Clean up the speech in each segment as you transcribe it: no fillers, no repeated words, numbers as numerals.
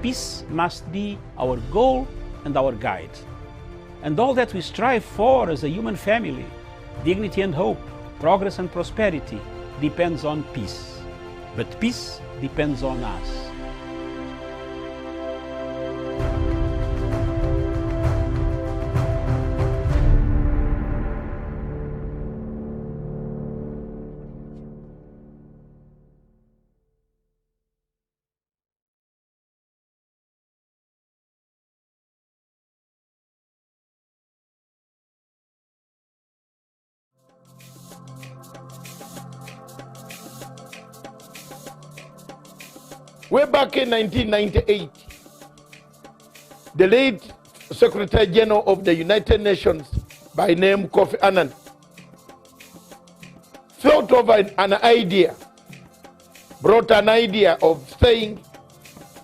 peace must be our goal and our guide. And all that we strive for as a human family, dignity and hope, progress and prosperity, depends on peace. But peace depends on us. Way back in 1998, the late Secretary General of the United Nations, by name Kofi Annan, thought of an idea, brought an idea of saying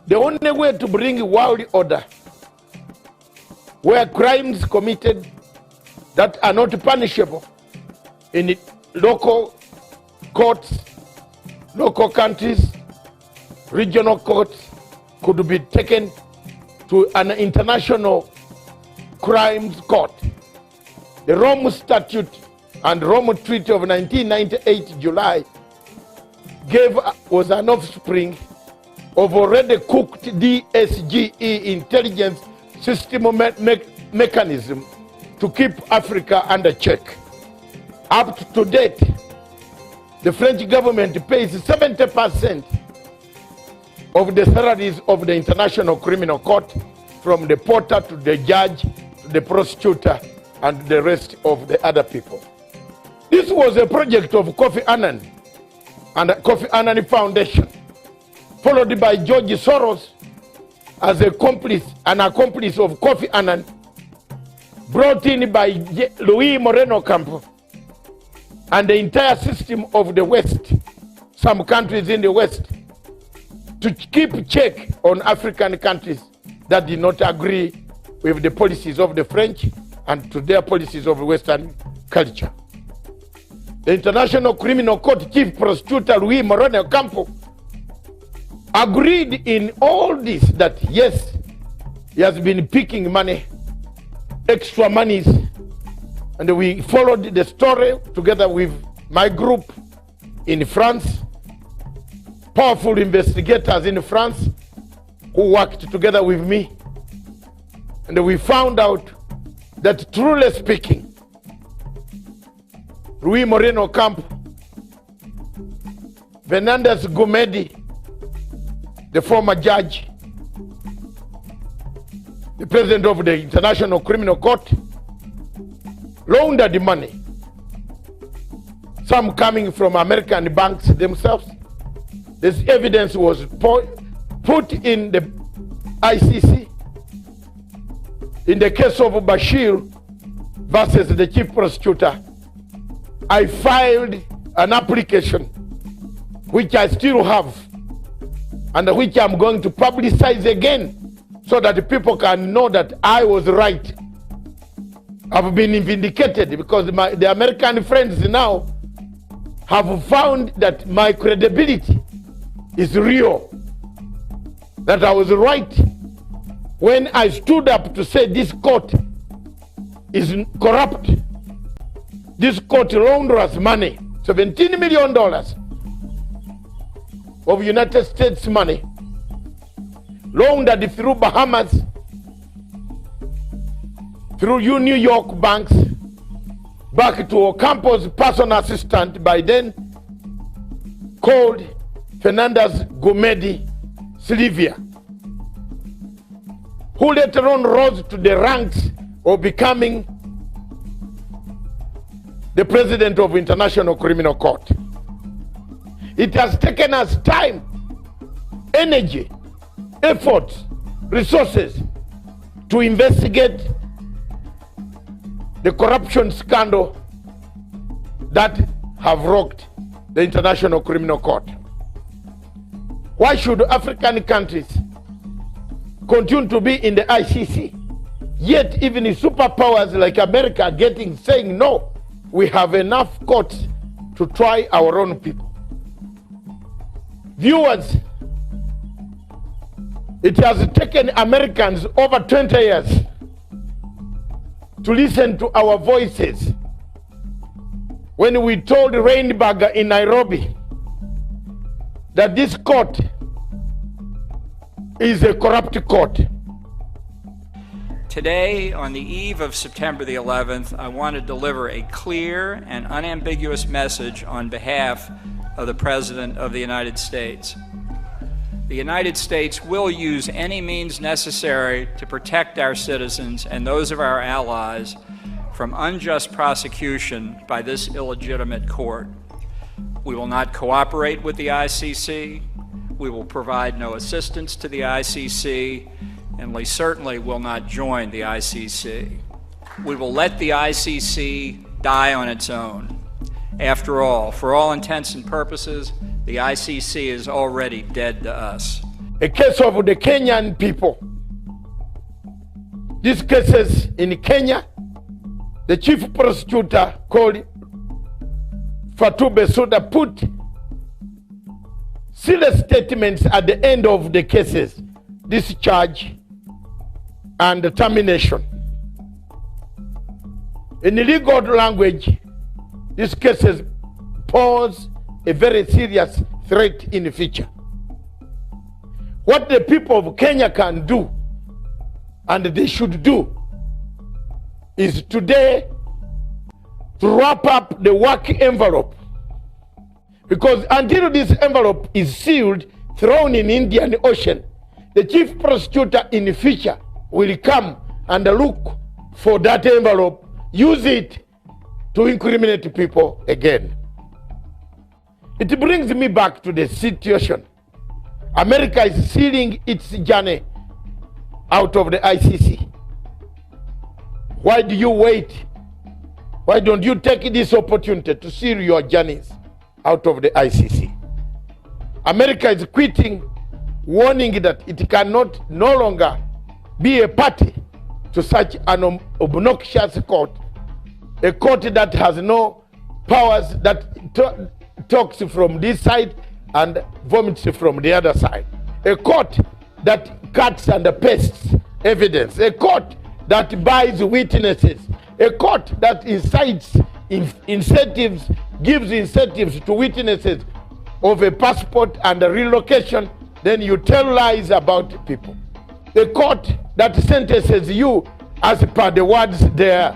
the only way to bring world order, where crimes committed that are not punishable in local courts, local countries, regional courts, could be taken to an international crimes court. The Rome Statute and Rome Treaty of 1998 July was an offspring of already cooked DSGE intelligence system mechanism to keep Africa under check. Up to date, the French government pays 70% of the salaries of the International Criminal Court, from the porter to the judge to the prosecutor and the rest of the other people. This was a project of Kofi Annan and the Kofi Annan Foundation, followed by George Soros as an accomplice of Kofi Annan, brought in by Luis Moreno Campo and the entire system of the West, some countries in the West, to keep check on African countries that did not agree with the policies of the French and to their policies of Western culture. The International Criminal Court Chief Prosecutor Luis Moreno Campo agreed in all this that yes, he has been picking money, extra monies, and we followed the story together with my group in France, powerful investigators in France who worked together with me. And we found out that, truly speaking, Luis Moreno Campo, Fernandez Gumedi, the former judge, the president of the International Criminal Court, laundered money, some coming from American banks themselves. This evidence was put in the ICC. In the case of Bashir versus the chief prosecutor, I filed an application, which I still have, and which I'm going to publicize again, so that people can know that I was right. I've been vindicated because the American friends now have found that my credibility is real, that I was right when I stood up to say this court is corrupt. This court launders money, $17 million of United States money, laundered through Bahamas, through New York banks, back to Ocampo's personal assistant, by then called Fernandez Gumedi Silvia, who later on rose to the ranks of becoming the president of International Criminal Court. It has taken us time, energy, effort, resources to investigate the corruption scandal that have rocked the International Criminal Court. Why should African countries continue to be in the ICC? Yet even the superpowers like America are saying no, we have enough courts to try our own people. Viewers, It has taken Americans over 20 years to listen to our voices when we told Rainburger in Nairobi that this court is a corrupt court. Today, on the eve of September the 11th, I want to deliver a clear and unambiguous message on behalf of the President of the United States. The United States will use any means necessary to protect our citizens and those of our allies from unjust prosecution by this illegitimate court. We will not cooperate with the ICC. We will provide no assistance to the ICC, and we certainly will not join the ICC. We will let the ICC die on its own. After all, for all intents and purposes, the ICC is already dead to us. A case of the Kenyan people. These cases in Kenya, the chief prosecutor called Fatou Bensouda put serious statements at the end of the cases, discharge and termination. In legal language, these cases pose a very serious threat in the future. What the people of Kenya can do, and they should do, is today to wrap up the work envelope. Because until this envelope is sealed, thrown in Indian Ocean, the chief prosecutor in the future will come and look for that envelope, use it to incriminate people again. It brings me back to the situation. America is sealing its journey out of the ICC. Why do you wait? Why don't you take this opportunity to seal your journeys out of the ICC? America is quitting, warning that it cannot no longer be a party to such an obnoxious court, a court that has no powers, that talks from this side and vomits from the other side, a court that cuts and pastes evidence, a court that buys witnesses, a court that incites incentives, gives incentives to witnesses of a passport and a relocation, then you tell lies about people. A court that sentences you as per the words there.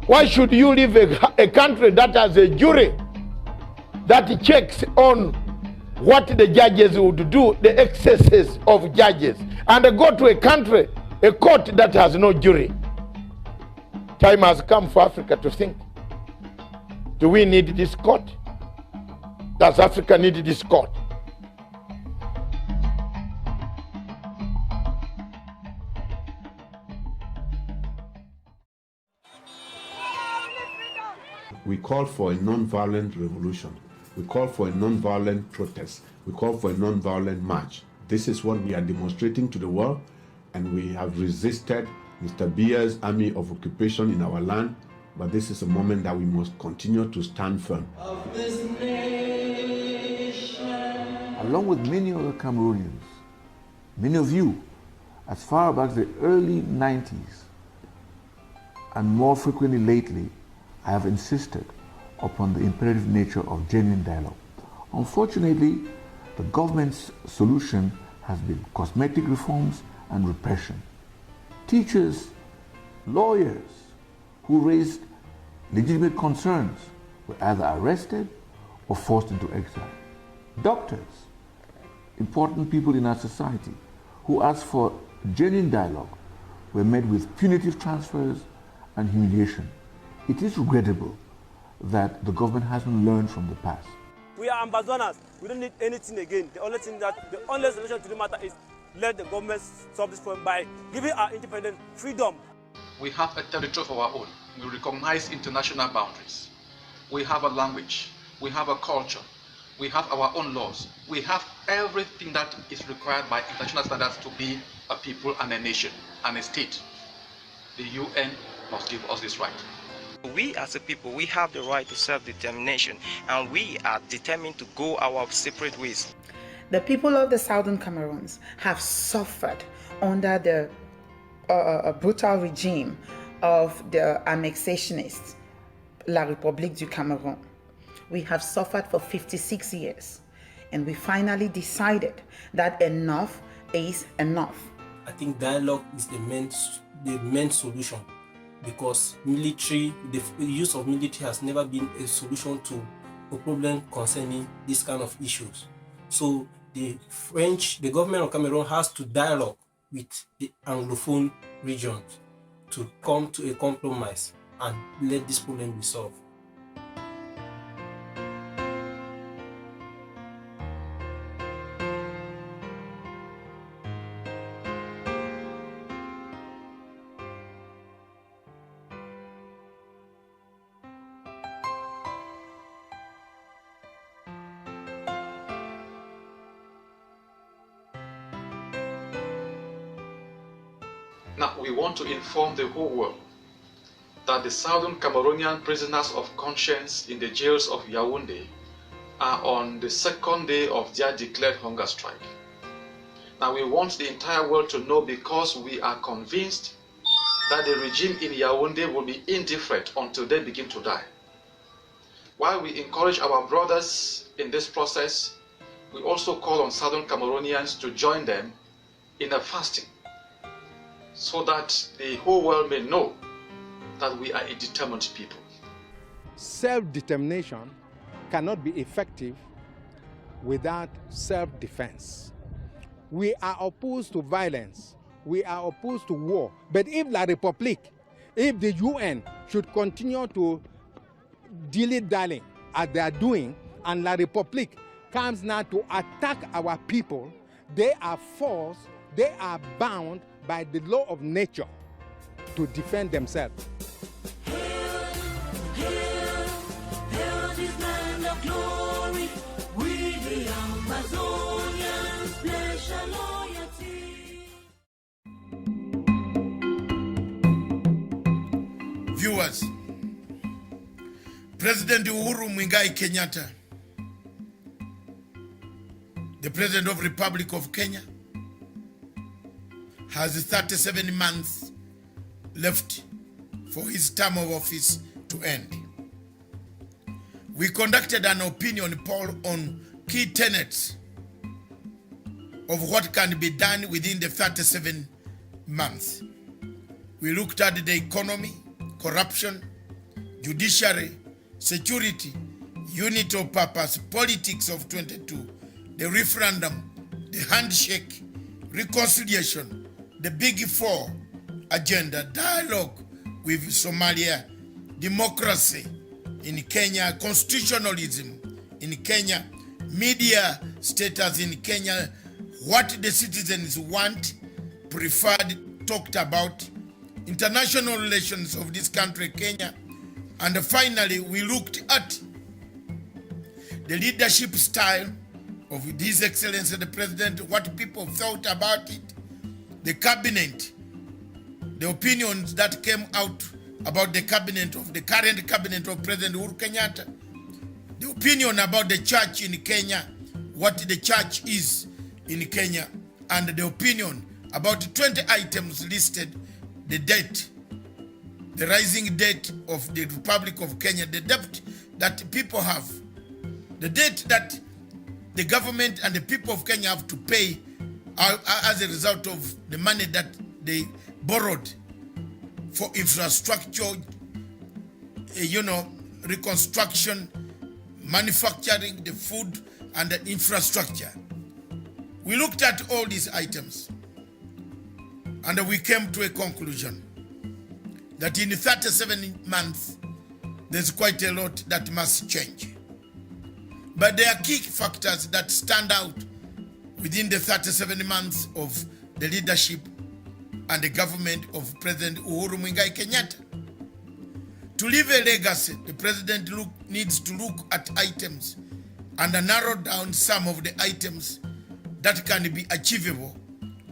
Why should you leave a country that has a jury that checks on what the judges would do, the excesses of judges, and go to a country, a court that has no jury? Time has come for Africa to think. Do we need this court? Does Africa need this court? We call for a non-violent revolution. We call for a non-violent protest. We call for a non-violent march. This is what we are demonstrating to the world, and we have resisted Mr. Biya's army of occupation in our land, but this is a moment that we must continue to stand firm. Of this nation. Along with many other Cameroonians, many of you, as far back as the early 90s, and more frequently lately, I have insisted upon the imperative nature of genuine dialogue. Unfortunately, the government's solution has been cosmetic reforms and repression. Teachers, lawyers who raised legitimate concerns were either arrested or forced into exile. Doctors, important people in our society who asked for genuine dialogue, were met with punitive transfers and humiliation. It is regrettable that the government hasn't learned from the past. We are ambassadors. We don't need anything again. The only solution to the matter is let the government solve this problem by giving our independent freedom. We have a territory of our own. We recognize international boundaries. We have a language. We have a culture. We have our own laws. We have everything that is required by international standards to be a people and a nation and a state. The UN must give us this right. We as a people, we have the right to self-determination, and we are determined to go our separate ways. The people of the Southern Cameroons have suffered under the brutal regime of the annexationists, La République du Cameroun. We have suffered for 56 years, and we finally decided that enough is enough. I think dialogue is the main solution, because the use of military has never been a solution to a problem concerning this kind of issues. So the government of Cameroon has to dialogue with the Anglophone regions to come to a compromise and let this problem be solved. Now, we want to inform the whole world that the Southern Cameroonian prisoners of conscience in the jails of Yaoundé are on the second day of their declared hunger strike. Now, we want the entire world to know, because we are convinced that the regime in Yaoundé will be indifferent until they begin to die. While we encourage our brothers in this process, we also call on Southern Cameroonians to join them in a fasting, so that the whole world may know that we are a determined people. Self-determination cannot be effective without self-defense. We are opposed to violence. We are opposed to war. But if La République, if the UN should continue to dilly-dally as they are doing, and La République comes now to attack our people, they are forced, they are bound by the law of nature to defend themselves. Viewers, President Uhuru Muigai Kenyatta, the President of the Republic of Kenya, has 37 months left for his term of office to end. We conducted an opinion poll on key tenets of what can be done within the 37 months. We looked at the economy, corruption, judiciary, security, unity of purpose, politics of 22, the referendum, the handshake, reconciliation, the Big Four agenda, dialogue with Somalia, democracy in Kenya, constitutionalism in Kenya, media status in Kenya, what the citizens want, preferred, talked about, international relations of this country, Kenya, and finally we looked at the leadership style of His Excellency the President, what people thought about it, the cabinet, the opinions that came out about the cabinet of the current cabinet of President Uhuru Kenyatta, the opinion about the church in Kenya, what the church is in Kenya, and the opinion about 20 items listed, the debt, the rising debt of the Republic of Kenya, the debt that people have, the debt that the government and the people of Kenya have to pay as a result of the money that they borrowed for infrastructure, reconstruction, manufacturing, the food and the infrastructure. We looked at all these items and we came to a conclusion that in 37 months, there's quite a lot that must change. But there are key factors that stand out within the 37 months of the leadership and the government of President Uhuru Muigai Kenyatta. To leave a legacy, the president needs to look at items and narrow down some of the items that can be achievable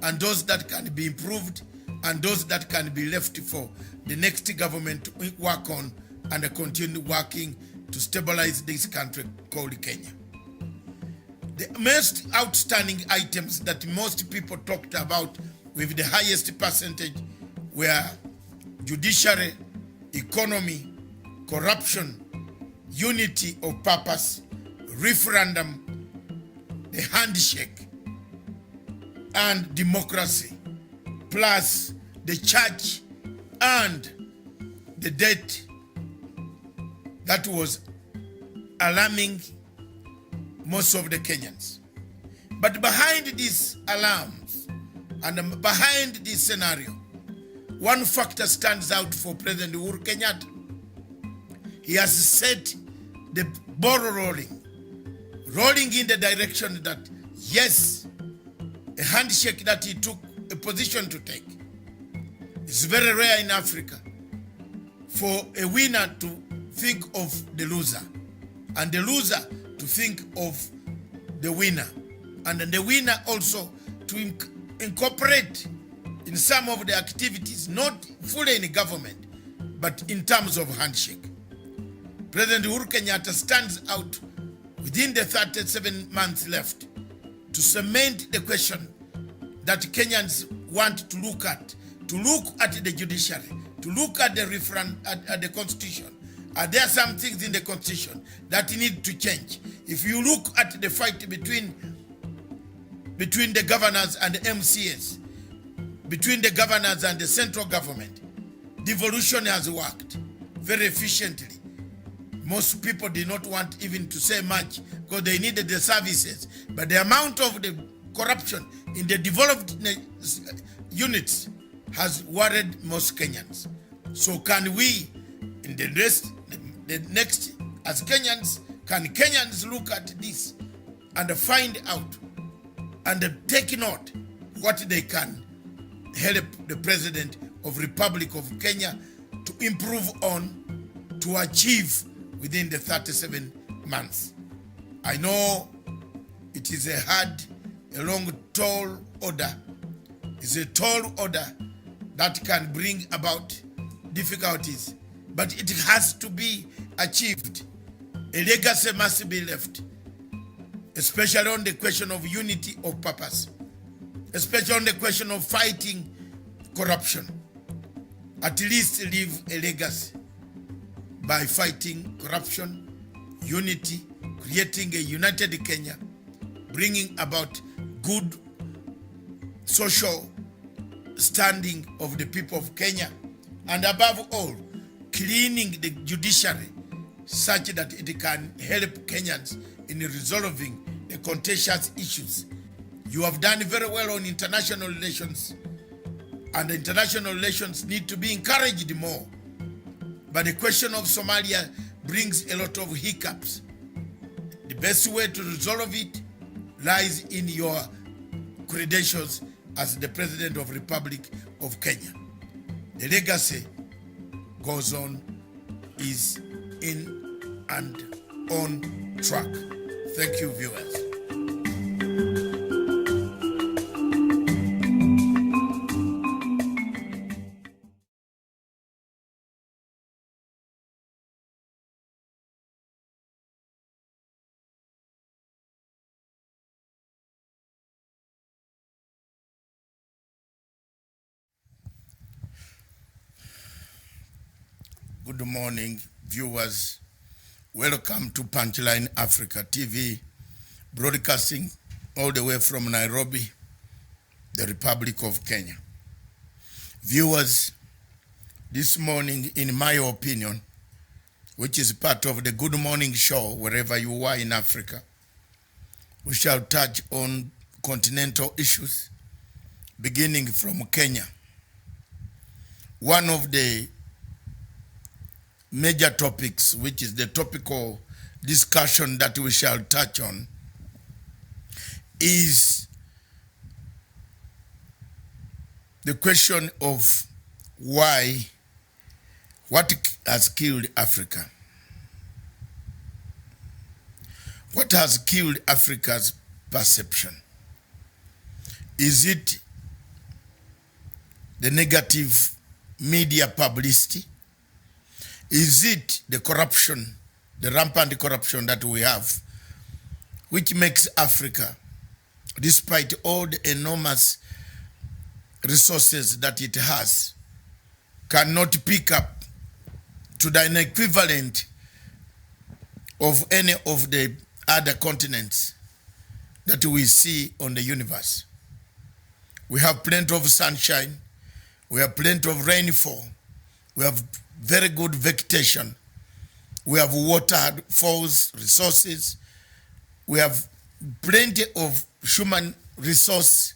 and those that can be improved and those that can be left for the next government to work on and continue working to stabilize this country called Kenya. The most outstanding items that most people talked about with the highest percentage were judiciary, economy, corruption, unity of purpose, referendum, the handshake, and democracy, plus the church and the debt that was alarming most of the Kenyans. But behind these alarms and behind this scenario, one factor stands out for President Uhuru Kenyatta. He has set the ball rolling in the direction that, yes, a handshake that he took a position to take. It's very rare in Africa for a winner to think of the loser, and the loser to think of the winner, and then the winner also to incorporate in some of the activities, not fully in government, but in terms of handshake. President Uhuru Kenyatta stands out within the 37 months left to cement the question that Kenyans want to look at the judiciary, to look at the referendum, at the constitution. Are there some things in the constitution that need to change? If you look at the fight between the governors and the MCAs, between the governors and the central government, devolution has worked very efficiently. Most people did not want even to say much because they needed the services. But the amount of the corruption in the developed units has worried most Kenyans. So can we, in the next, as Kenyans, can Kenyans look at this and find out and take note what they can help the President of Republic of Kenya to improve on, to achieve within the 37 months. I know it is a hard, a long, tall order. It's a tall order that can bring about difficulties, but it has to be achieved. A legacy must be left, especially on the question of unity of purpose, especially on the question of fighting corruption. At least leave a legacy by fighting corruption, unity, creating a united Kenya, bringing about good social standing of the people of Kenya, and above all, cleaning the judiciary such that it can help Kenyans in resolving the contentious issues. You have done very well on international relations, and international relations need to be encouraged more. But the question of Somalia brings a lot of hiccups. The best way to resolve it lies in your credentials as the President of the Republic of Kenya. The legacy goes on, is in and on track. Thank you, viewers. Good morning, viewers. Welcome to Punchline Africa TV, broadcasting all the way from Nairobi, the Republic of Kenya. Viewers, this morning, in my opinion, which is part of the Good Morning Show, wherever you are in Africa, we shall touch on continental issues, beginning from Kenya. One of the major topics, which is the topical discussion that we shall touch on, is the question of what has killed Africa? What has killed Africa's perception? Is it the negative media publicity? Is it the corruption, the rampant corruption that we have which makes Africa, despite all the enormous resources that it has, cannot pick up to an equivalent of any of the other continents that we see on the universe. We have plenty of sunshine, we have plenty of rainfall, we have very good vegetation, we have waterfalls, resources, we have plenty of human resource,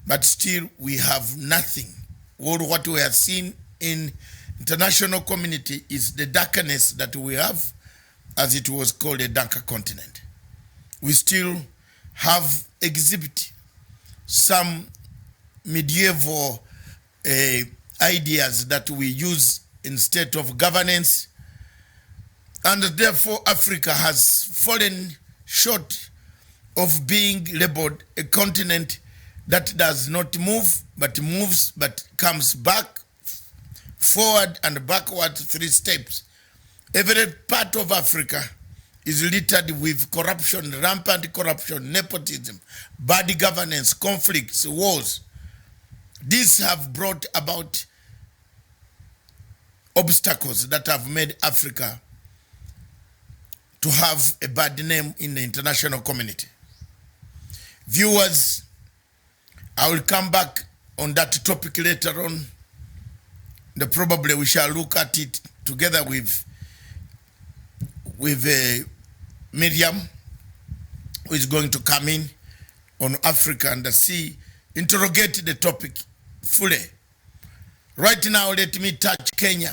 but still we have nothing. All what we have seen in international community is the darkness that we have, as it was called, a darker continent. We still have exhibit some medieval ideas that we use instead of governance, and therefore Africa has fallen short of being labeled a continent that does not move, but moves, but comes back, forward and backward 3 steps. Every part of Africa is littered with corruption, rampant corruption, nepotism, bad governance, conflicts, wars. These have brought about obstacles that have made Africa to have a bad name in the international community. Viewers, I will come back on that topic later on. Probably we shall look at it together with Miriam, who is going to come in on Africa and interrogate the topic fully. Right now, let me touch Kenya.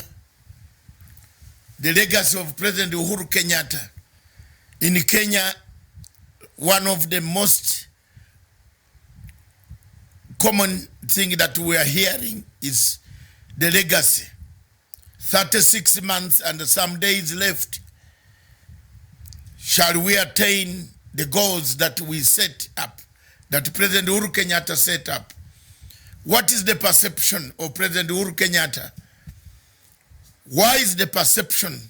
The legacy of President Uhuru Kenyatta. In Kenya, one of the most common thing that we are hearing is the legacy. 36 months and some days left. Shall we attain the goals that we set up, that President Uhuru Kenyatta set up? What is the perception of President Uhuru Kenyatta? Why is the perception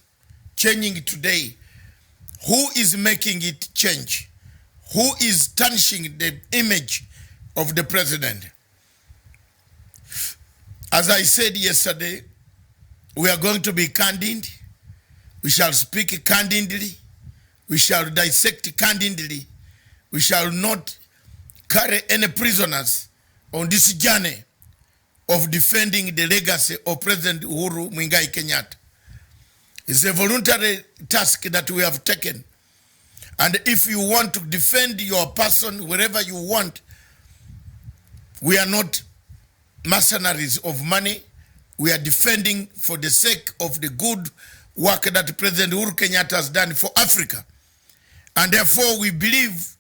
changing today? Who is making it change? Who is tarnishing the image of the president? As I said yesterday, we are going to be candid. We shall speak candidly. We shall dissect candidly. We shall not carry any prisoners on this journey of defending the legacy of President Uhuru Muigai Kenyatta. It's a voluntary task that we have taken. And if you want to defend your person wherever you want, we are not mercenaries of money. We are defending for the sake of the good work that President Uhuru Kenyatta has done for Africa. And therefore we believe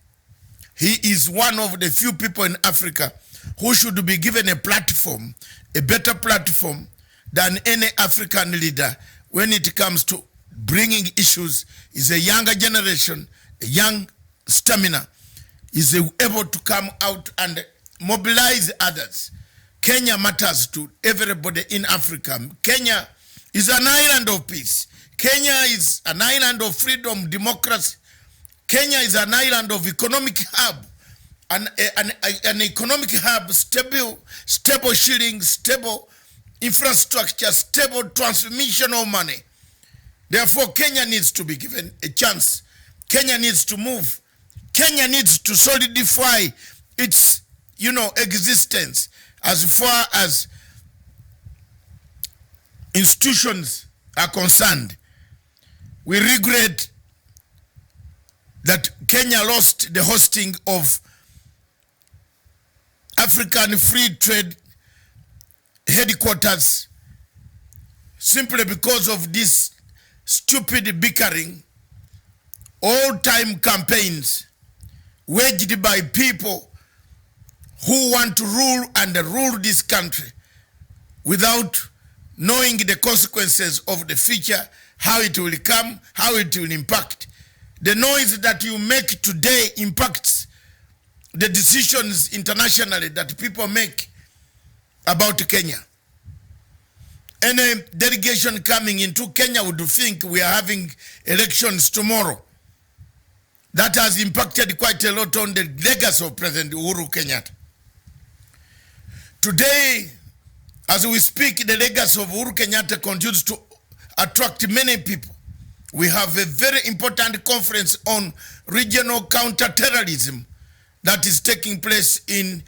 he is one of the few people in Africa who should be given a platform, a better platform than any African leader when it comes to bringing issues. Is a younger generation, a young stamina, is able to come out and mobilize others. Kenya matters to everybody in Africa. Kenya is an island of peace. Kenya is an island of freedom, democracy. Kenya is an island of economic hub, an economic hub, stable shilling, stable infrastructure, stable transmission of money. Therefore, Kenya needs to be given a chance. Kenya needs to move. Kenya needs to solidify its, existence as far as institutions are concerned. We regret that Kenya lost the hosting of African Free Trade headquarters simply because of this stupid bickering, all-time campaigns waged by people who want to rule this country without knowing the consequences of the future, how it will come, how it will impact. The noise that you make today impacts the decisions internationally that people make about Kenya. Any delegation coming into Kenya would think we are having elections tomorrow. that has impacted quite a lot on the legacy of President Uhuru Kenyatta. Today, as we speak, the legacy of Uhuru Kenyatta continues to attract many people. We have a very important conference on regional counter-terrorism that is taking place in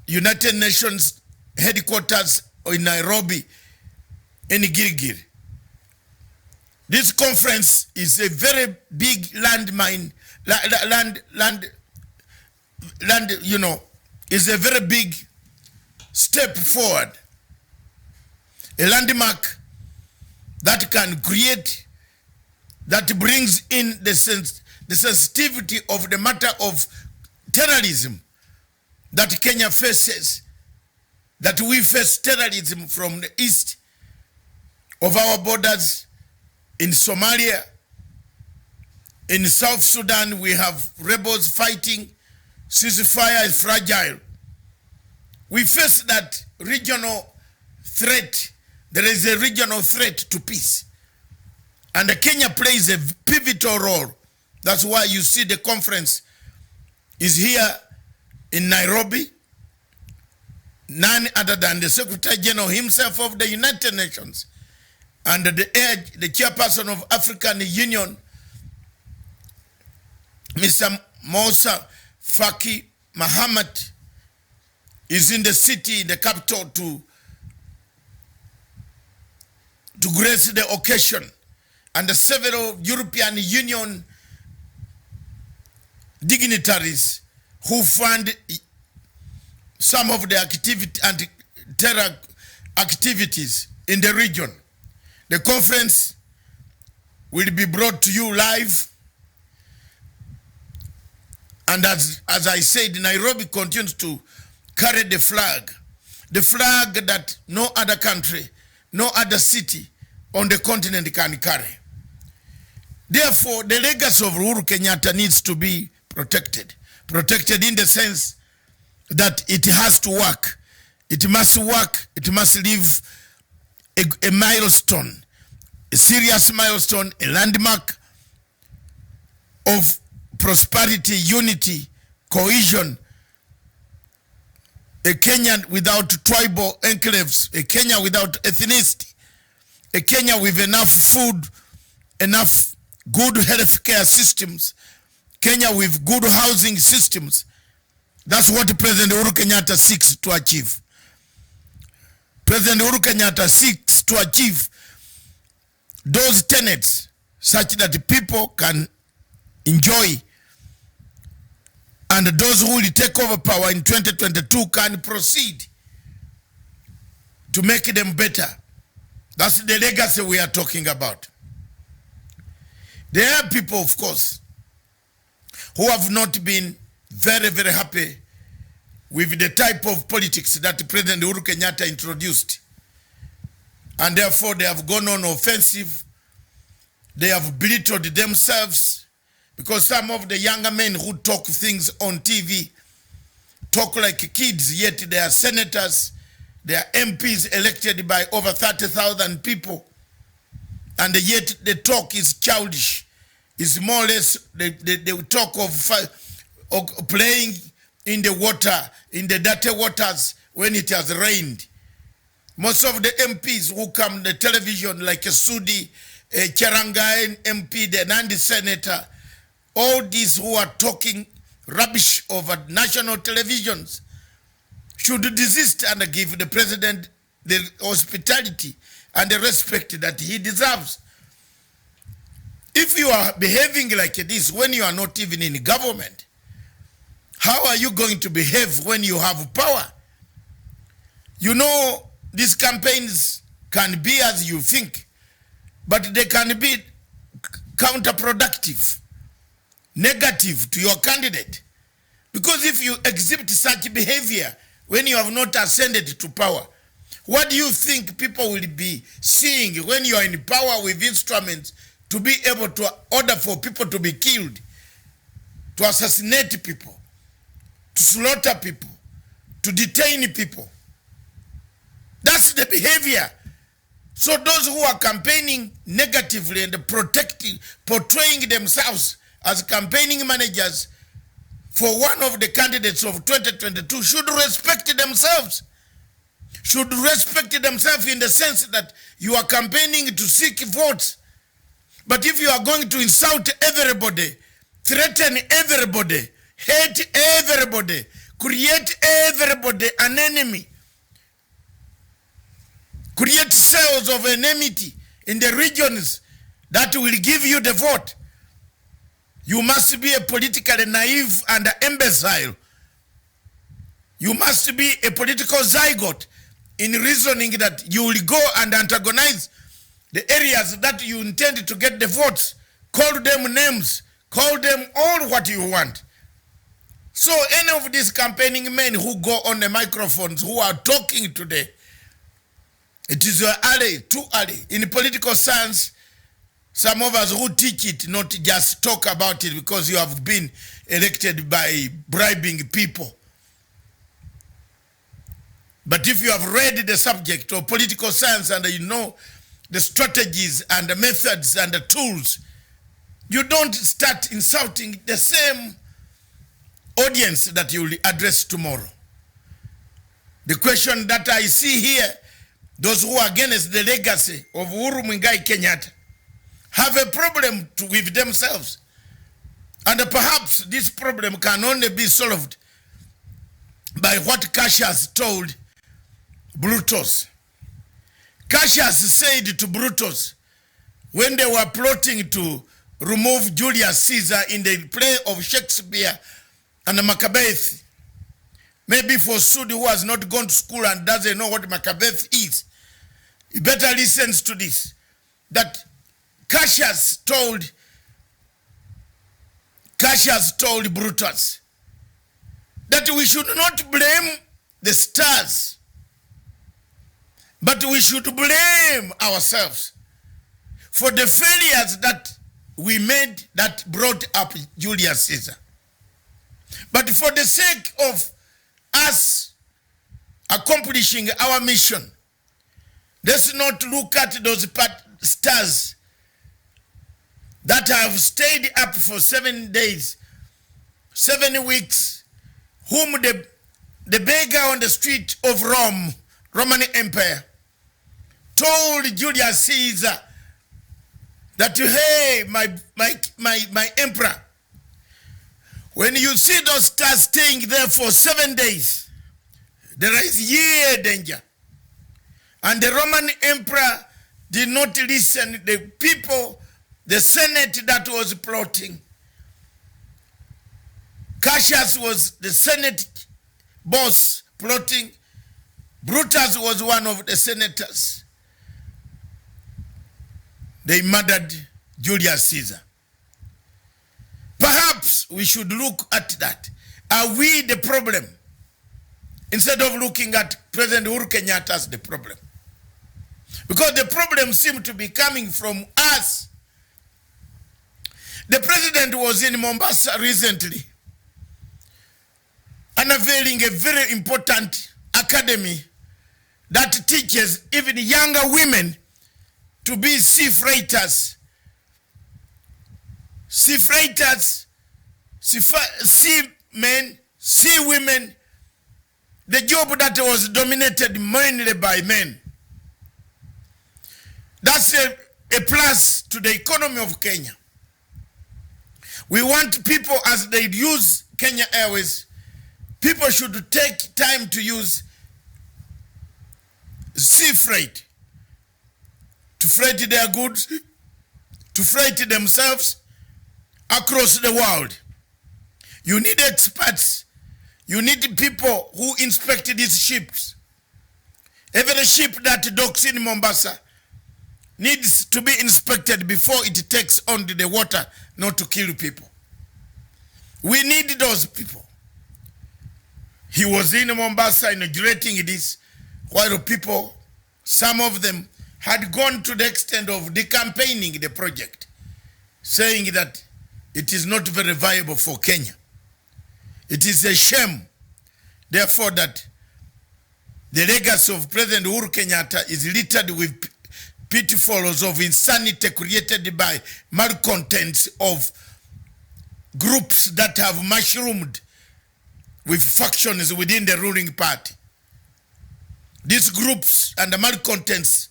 United Nations headquarters in Nairobi, in Gilgil. This conference is a very big landmine, is a very big step forward, a landmark that can create, that brings in the sensitivity of the matter of terrorism that Kenya faces, that we face terrorism from the east of our borders. In Somalia, in South Sudan, we have rebels fighting. Ceasefire is fragile. We face that regional threat. There is a regional threat to peace. And Kenya plays a pivotal role. That's why you see the conference is here in Nairobi. None other than the Secretary General himself of the United Nations and the chairperson of African Union, Mr. Moussa Faki Mahamat, is in the city, in the capital, to grace the occasion. And the several European Union dignitaries who fund some of the anti-terror activities in the region. The conference will be brought to you live. And as I said, Nairobi continues to carry the flag that no other country, no other city on the continent can carry. Therefore, the legacy of Uhuru Kenyatta needs to be protected. Protected in the sense that it has to work. It must work. It must leave a milestone, a serious milestone, a landmark of prosperity, unity, cohesion, a Kenya without tribal enclaves, a Kenya without ethnicity, a Kenya with enough food, enough good health care systems, Kenya with good housing systems. That's what President Uhuru Kenyatta seeks to achieve. President Uhuru Kenyatta seeks to achieve those tenets such that people can enjoy, and those who will take over power in 2022 can proceed to make them better. That's the legacy we are talking about. There are people, of course, who have not been very, very happy with the type of politics that President Uhuru Kenyatta introduced. And therefore they have gone on offensive. They have belittled themselves, because some of the younger men who talk things on TV talk like kids, yet they are senators, they are MPs elected by over 30,000 people, and yet the talk is childish. It's more or less, they talk of playing in the water, in the dirty waters when it has rained. Most of the MPs who come on the television, like a Sudi, a Charangai MP, the Nandi senator, all these who are talking rubbish over national televisions should desist and give the president the hospitality and the respect that he deserves. If you are behaving like this when you are not even in government, how are you going to behave when you have power? You know, these campaigns can be as you think, but they can be counterproductive, negative to your candidate. Because if you exhibit such behavior when you have not ascended to power, what do you think people will be seeing when you are in power with instruments to be able to order for people to be killed, to assassinate people, to slaughter people, to detain people? That's the behavior. So those who are campaigning negatively and portraying themselves as campaigning managers for one of the candidates of 2022 should respect themselves. Should respect themselves in the sense that you are campaigning to seek votes. But if you are going to insult everybody, threaten everybody, hate everybody, create everybody an enemy, create cells of enmity in the regions that will give you the vote, you must be a politically naive and imbecile. You must be a political zygote in reasoning that you will go and antagonize the areas that you intend to get the votes. Call them names, call them all what you want. So any of these campaigning men who go on the microphones, who are talking today, it is early, too early. In political science, some of us who teach it, not just talk about it because you have been elected by bribing people. But if you have read the subject of political science and you know the strategies and the methods and the tools, you don't start insulting the same audience that you will address tomorrow. The question that I see here, those who are against the legacy of Uhuru Muigai Kenyatta have a problem with themselves. And perhaps this problem can only be solved by what Cassius told Brutus. Cassius said to Brutus, when they were plotting to remove Julius Caesar in the play of Shakespeare and Macbeth, maybe for Sudi who has not gone to school and doesn't know what Macbeth is, he better listens to this, that Cassius told Brutus that we should not blame the stars, but we should blame ourselves for the failures that we made that brought up Julius Caesar. But for the sake of us accomplishing our mission, let's not look at those stars that have stayed up for 7 days, 7 weeks, whom the beggar on the street of Rome, Roman Empire, told Julius Caesar that, hey, my emperor, when you see those stars staying there for 7 days, there is year danger. And the Roman emperor did not listen. The people, the Senate that was plotting, Cassius was the Senate boss plotting. Brutus was one of the senators. They murdered Julius Caesar. Perhaps we should look at that. Are we the problem? Instead of looking at President Uhuru Kenyatta as the problem. Because the problem seemed to be coming from us. The president was in Mombasa recently, unveiling a very important academy that teaches even younger women to be sea freighters. Sea freighters, sea men, sea women, the job that was dominated mainly by men. That's a plus to the economy of Kenya. We want people, as they use Kenya Airways, people should take time to use sea freight, to freight their goods, to freight themselves across the world. You need experts. You need people who inspect these ships. Every ship that docks in Mombasa needs to be inspected before it takes on the water, not to kill people. We need those people. He was in Mombasa inaugurating this, while people, some of them, had gone to the extent of decampaigning the project, saying that it is not very viable for Kenya. It is a shame, therefore, that the legacy of President Uhuru Kenyatta is littered with pitfalls of insanity created by malcontents of groups that have mushroomed with factions within the ruling party. These groups and the malcontents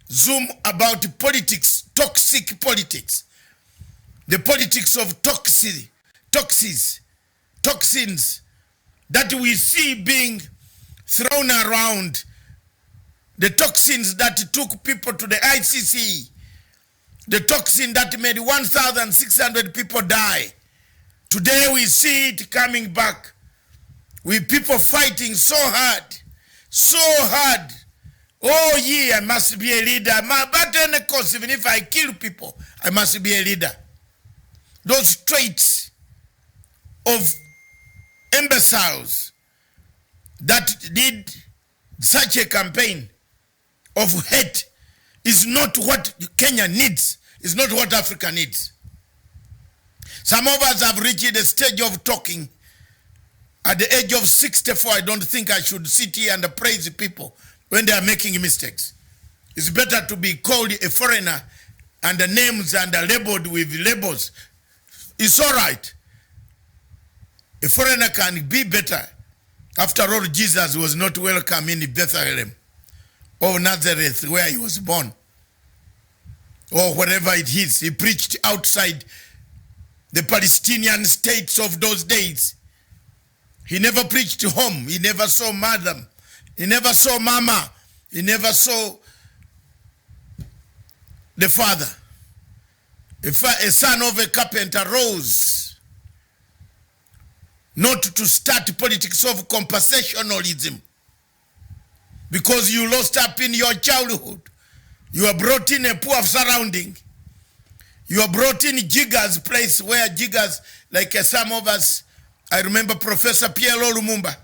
zoom about politics, toxic politics, the politics of toxins that we see being thrown around, the toxins that took people to the ICC, the toxin that made 1,600 people die. Today we see it coming back with people fighting so hard, so hard. Oh yeah, I must be a leader. But any course, even if I kill people, I must be a leader. Those traits of imbeciles that did such a campaign of hate is not what Kenya needs, is not what Africa needs. Some of us have reached the stage of talking. At the age of 64, I don't think I should sit here and praise people when they are making mistakes. It's better to be called a foreigner and the names and labeled with labels. It's all right. A foreigner can be better. After all, Jesus was not welcome in Bethlehem or Nazareth where he was born, or wherever it is. He preached outside the Palestinian states of those days. He never preached home. He never saw madam. He never saw mama. He never saw the father. A son of a carpenter rose not to start politics of compensationalism because you lost up in your childhood. You are brought in a poor surrounding. You are brought in jiggers place where jiggers, like some of us, I remember Professor Pierre Lumumba,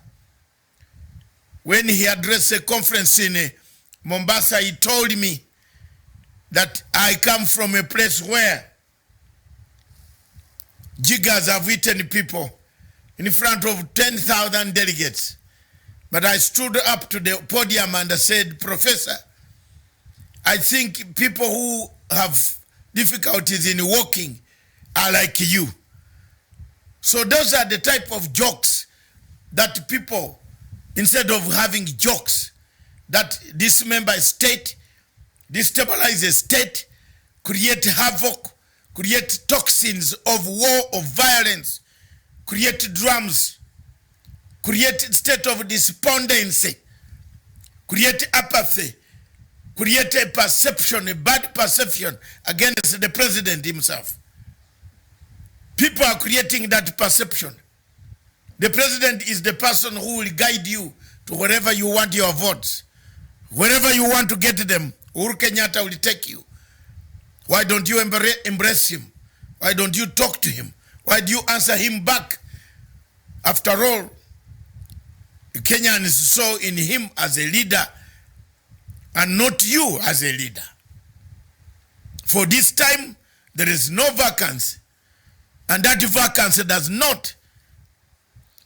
when he addressed a conference in Mombasa, he told me that I come from a place where jiggers have eaten people in front of 10,000 delegates. But I stood up to the podium and I said, Professor, I think people who have difficulties in walking are like you. So those are the type of jokes that people, instead of having jokes, that dismember a state, destabilize a state, create havoc, create toxins of war, of violence, create drums, create state of despondency, create apathy, create a perception, a bad perception against the president himself. People are creating that perception. The president is the person who will guide you to wherever you want your votes. Wherever you want to get them, Uhuru Kenyatta will take you. Why don't you embrace him? Why don't you talk to him? Why do you answer him back? After all, Kenyans saw in him as a leader and not you as a leader. For this time, there is no vacancy. And that vacancy does not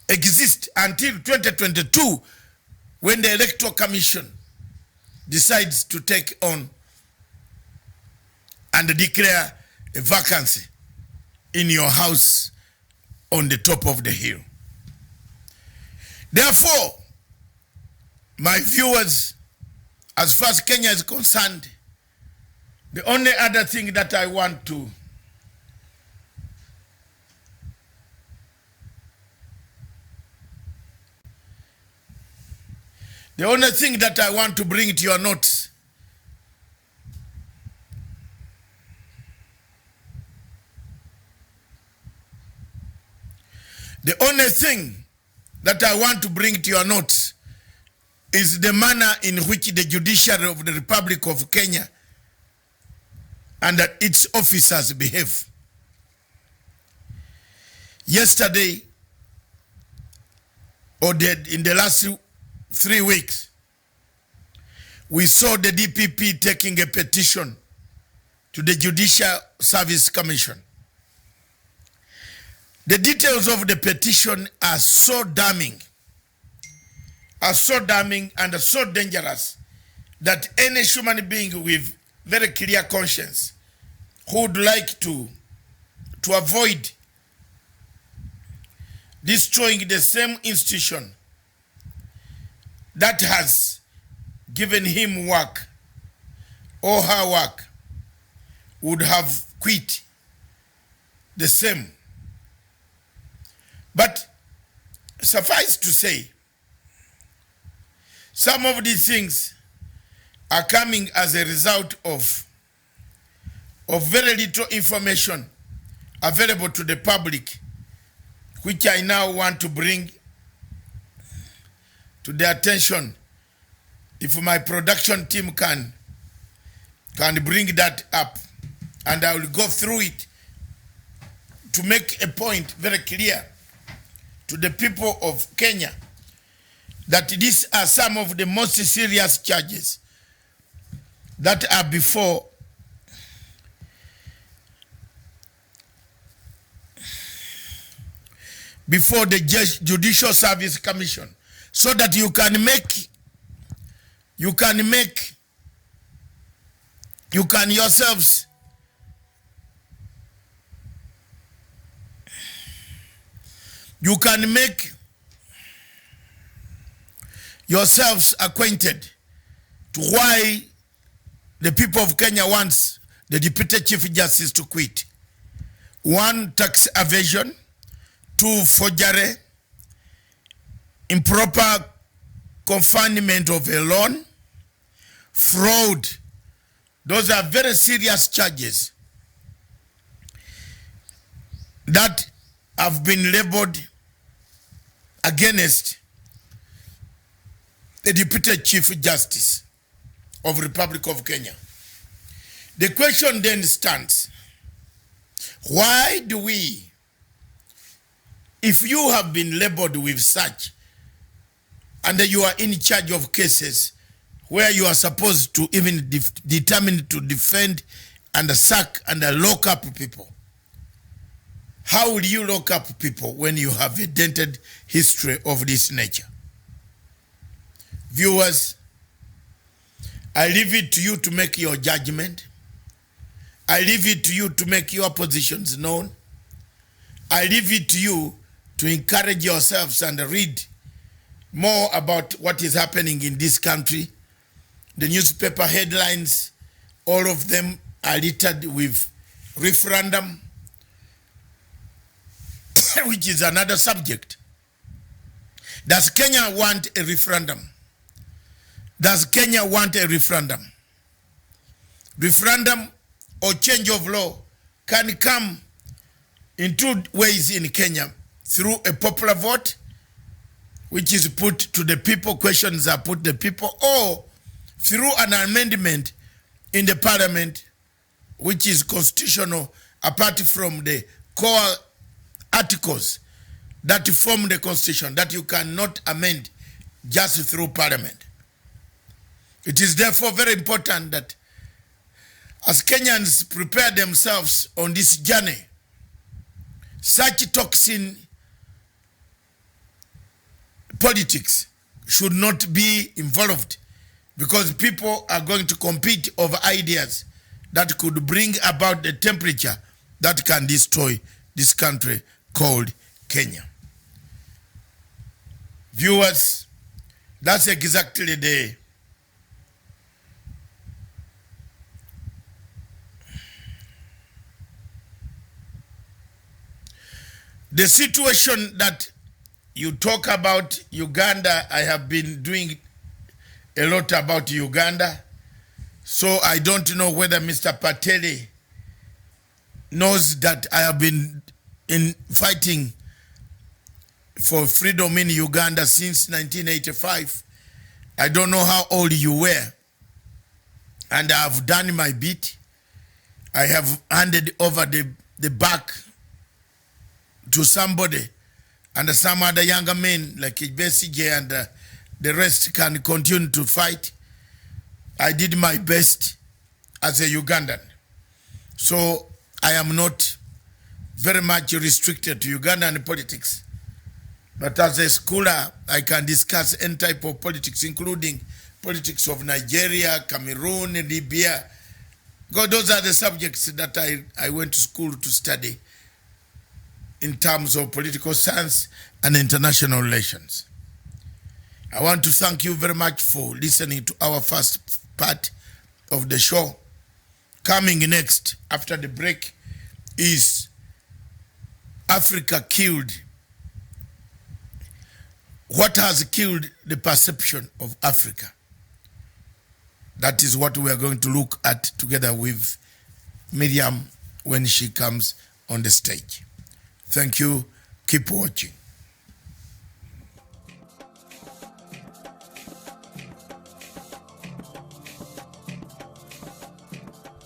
exist until 2022, when the Electoral Commission decides to take on and declare a vacancy in your house on the top of the hill. Therefore, my viewers, as far as Kenya is concerned, the only other thing that I want to bring to your notes is the manner in which the judiciary of the Republic of Kenya and its officers behave. Yesterday, or in the last 3 weeks, we saw the DPP taking a petition to the Judicial Service Commission. The details of the petition are so damning and so dangerous that any human being with very clear conscience who would like to avoid destroying the same institution that has given him work or her work, would have quit the same. But suffice to say, some of these things are coming as a result of very little information available to the public, which I now want to bring to the attention. If my production team can bring that up, and I will go through it to make a point very clear to the people of Kenya that these are some of the most serious charges that are before the Judicial Service Commission, so that you can yourselves make yourselves acquainted to why the people of Kenya wants the Deputy Chief Justice to quit. 1, tax evasion. 2, forgery. Improper confinement of a loan. Fraud. Those are very serious charges that have been labeled against the Deputy Chief Justice of the Republic of Kenya. The question then stands, why do we, if you have been labeled with such, and you are in charge of cases where you are supposed to even determine to defend and sack and lock up people, how will you lock up people when you have a dented history of this nature? Viewers, I leave it to you to make your judgment. I leave it to you to make your positions known. I leave it to you to encourage yourselves and read more about what is happening in this country. The newspaper headlines, all of them are littered with referendum, which is another subject. Does Kenya want a referendum? Does Kenya want a referendum? Referendum or change of law can come in 2 ways in Kenya: through a popular vote, which is put to the people, questions are put to the people, or through an amendment in the parliament, which is constitutional, apart from the core articles that form the constitution, that you cannot amend just through parliament. It is therefore very important that as Kenyans prepare themselves on this journey, such toxin politics should not be involved, because people are going to compete over ideas that could bring about the temperature that can destroy this country called Kenya. Viewers, that's exactly the situation that you talk about. Uganda. I have been doing a lot about Uganda, so I don't know whether Mr. Pateli knows that I have been fighting for freedom in Uganda since 1985. I don't know how old you were, and I have done my bit. I have handed over the back to somebody, and some other younger men like Besige and the rest can continue to fight. I did my best as a Ugandan. So I am not very much restricted to Ugandan politics. But as a scholar, I can discuss any type of politics, including politics of Nigeria, Cameroon, Libya. God, those are the subjects that I went to school to study. in terms of political science and international relations. I want to thank you very much for listening to our first part of the show. Coming next, after the break, is Africa Killed. What has killed the perception of Africa? That is what we are going to look at together with Miriam when she comes on the stage. Thank you. Keep watching.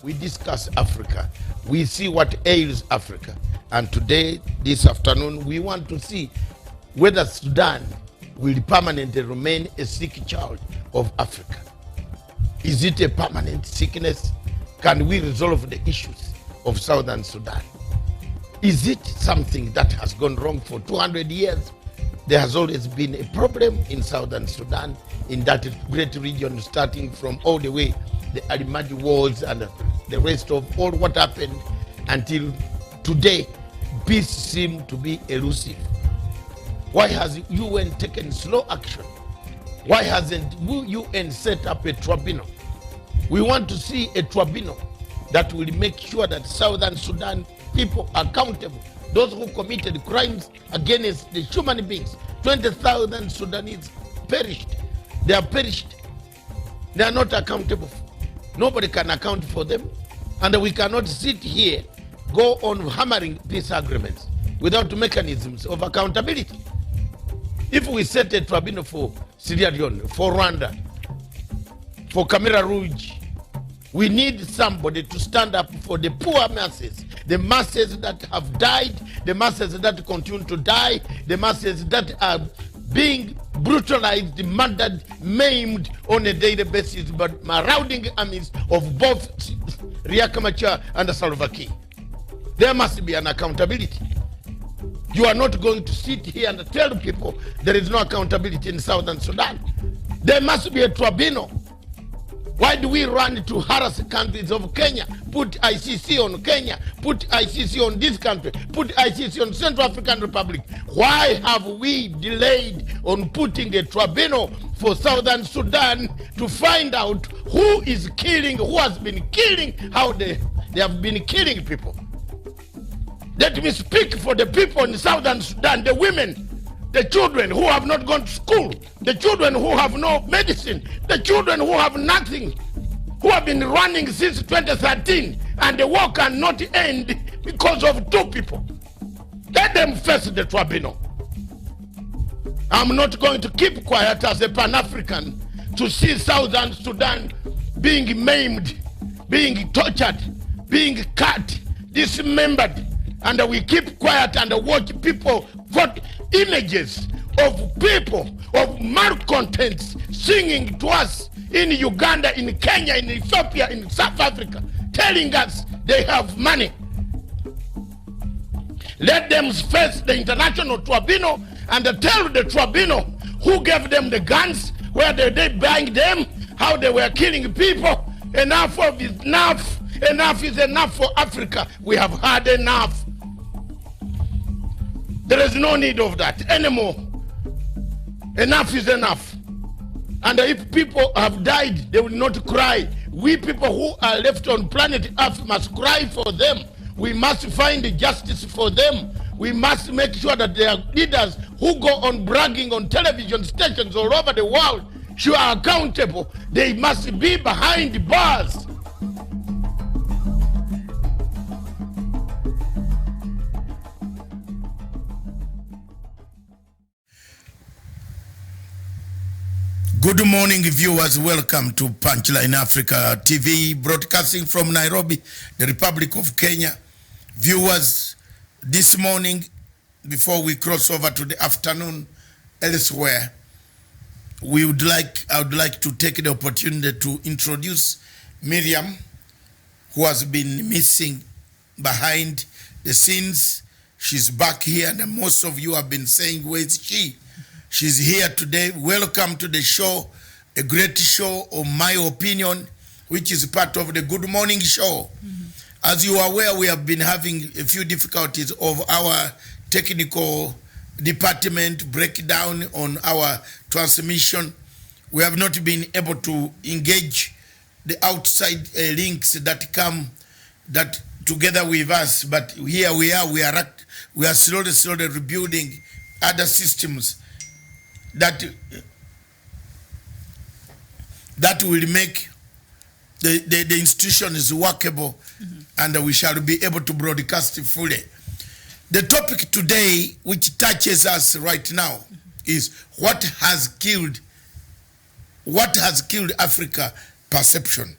We discuss Africa. We see what ails Africa. And today, this afternoon, we want to see whether Sudan will permanently remain a sick child of Africa. Is it a permanent sickness? Can we resolve the issues of Southern Sudan? Is it something that has gone wrong for 200 years? There has always been a problem in Southern Sudan, in that great region, starting from all the way the Alimadi Wars and the rest of all what happened until today. Peace seems to be elusive. Why has UN taken slow action? Why hasn't UN set up a tribunal? We want to see a tribunal that will make sure that Southern Sudan people are accountable. Those who committed crimes against the human beings. 20,000 Sudanese perished. They are perished. They are not accountable. Nobody can account for them. And we cannot sit here, go on hammering peace agreements without mechanisms of accountability. If we set a tribunal for Sierra Leone, for Rwanda, for Camera Rouge, we need somebody to stand up for the poor masses, the masses that have died, the masses that continue to die, the masses that are being brutalized, murdered, maimed on a daily basis by marauding armies of both Riek Machar and Salva Kiir. There must be an accountability. You are not going to sit here and tell people there is no accountability in Southern Sudan. There must be a tribunal. Why do we run to harass countries of Kenya, put ICC on Kenya, put ICC on this country, put ICC on Central African Republic? Why have we delayed on putting a tribunal for Southern Sudan to find out who is killing, who has been killing, how they have been killing people? Let me speak for the people in Southern Sudan, the women, the children who have not gone to school, the children who have no medicine, the children who have nothing, who have been running since 2013, and the war cannot end because of two people. Let them face the tribunal. I'm not going to keep quiet as a Pan-African to see Southern Sudan being maimed, being tortured, being cut, dismembered, and we keep quiet and watch people vote images of people, of malcontents singing to us in Uganda, in Kenya, in Ethiopia, in South Africa, telling us they have money. Let them face the international tribunal and tell the tribunal who gave them the guns, where they buying them, how they were killing people. Enough of is enough. Enough is enough for Africa. We have had enough. There is no need of that anymore. Enough is enough. And if people have died, they will not cry. We people who are left on planet Earth must cry for them. We must find justice for them. We must make sure that there are leaders who go on bragging on television stations all over the world, who are accountable. They must be behind bars. Good morning, viewers. Welcome to Punchline Africa TV, broadcasting from Nairobi, the Republic of Kenya. Viewers, this morning, before we cross over to the afternoon elsewhere, I would like to take the opportunity to introduce Miriam, who has been missing behind the scenes. She's back here, and most of you have been saying, where is she? She's here today. Welcome to the show, a great show, of my opinion, which is part of the Good Morning Show. As you are aware, we have been having a few difficulties of our technical department breakdown on our transmission. We have not been able to engage the outside links that come that together with us, but here we are slowly rebuilding other systems that will make the institution is workable, and we shall be able to broadcast fully. The topic today, which touches us right now, is what has killed Africa perception.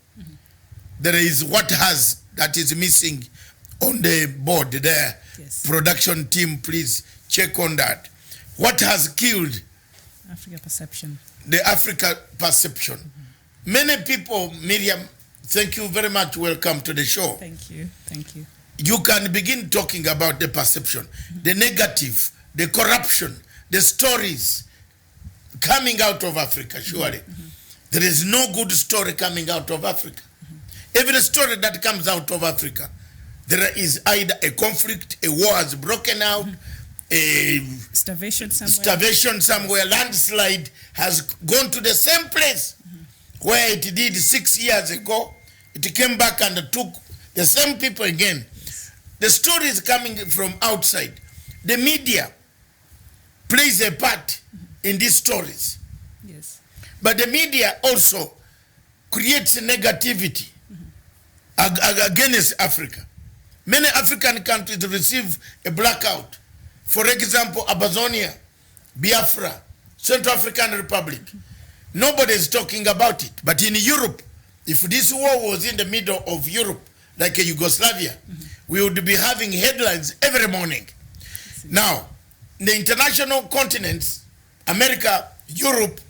There is that is missing on the board there. Yes. Production team, please check on that. What has killed Africa perception? The Africa perception. Many people, Miriam, thank you very much. Welcome to the show. Thank you. Thank you. You can begin talking about the perception, the negative, the corruption, the stories coming out of Africa, surely. There is no good story coming out of Africa. Every story that comes out of Africa, there is either a conflict, a war has broken out, a starvation somewhere, landslide has gone to the same place where it did 6 years ago. It came back and took the same people again. The story is coming from outside. The media plays a part in these stories. Yes. But the media also creates negativity against Africa. Many African countries receive a blackout. For example, Amazonia, Biafra, Central African Republic. Nobody is talking about it. But in Europe, if this war was in the middle of Europe, like Yugoslavia, we would be having headlines every morning. Now, the international continents, America, Europe,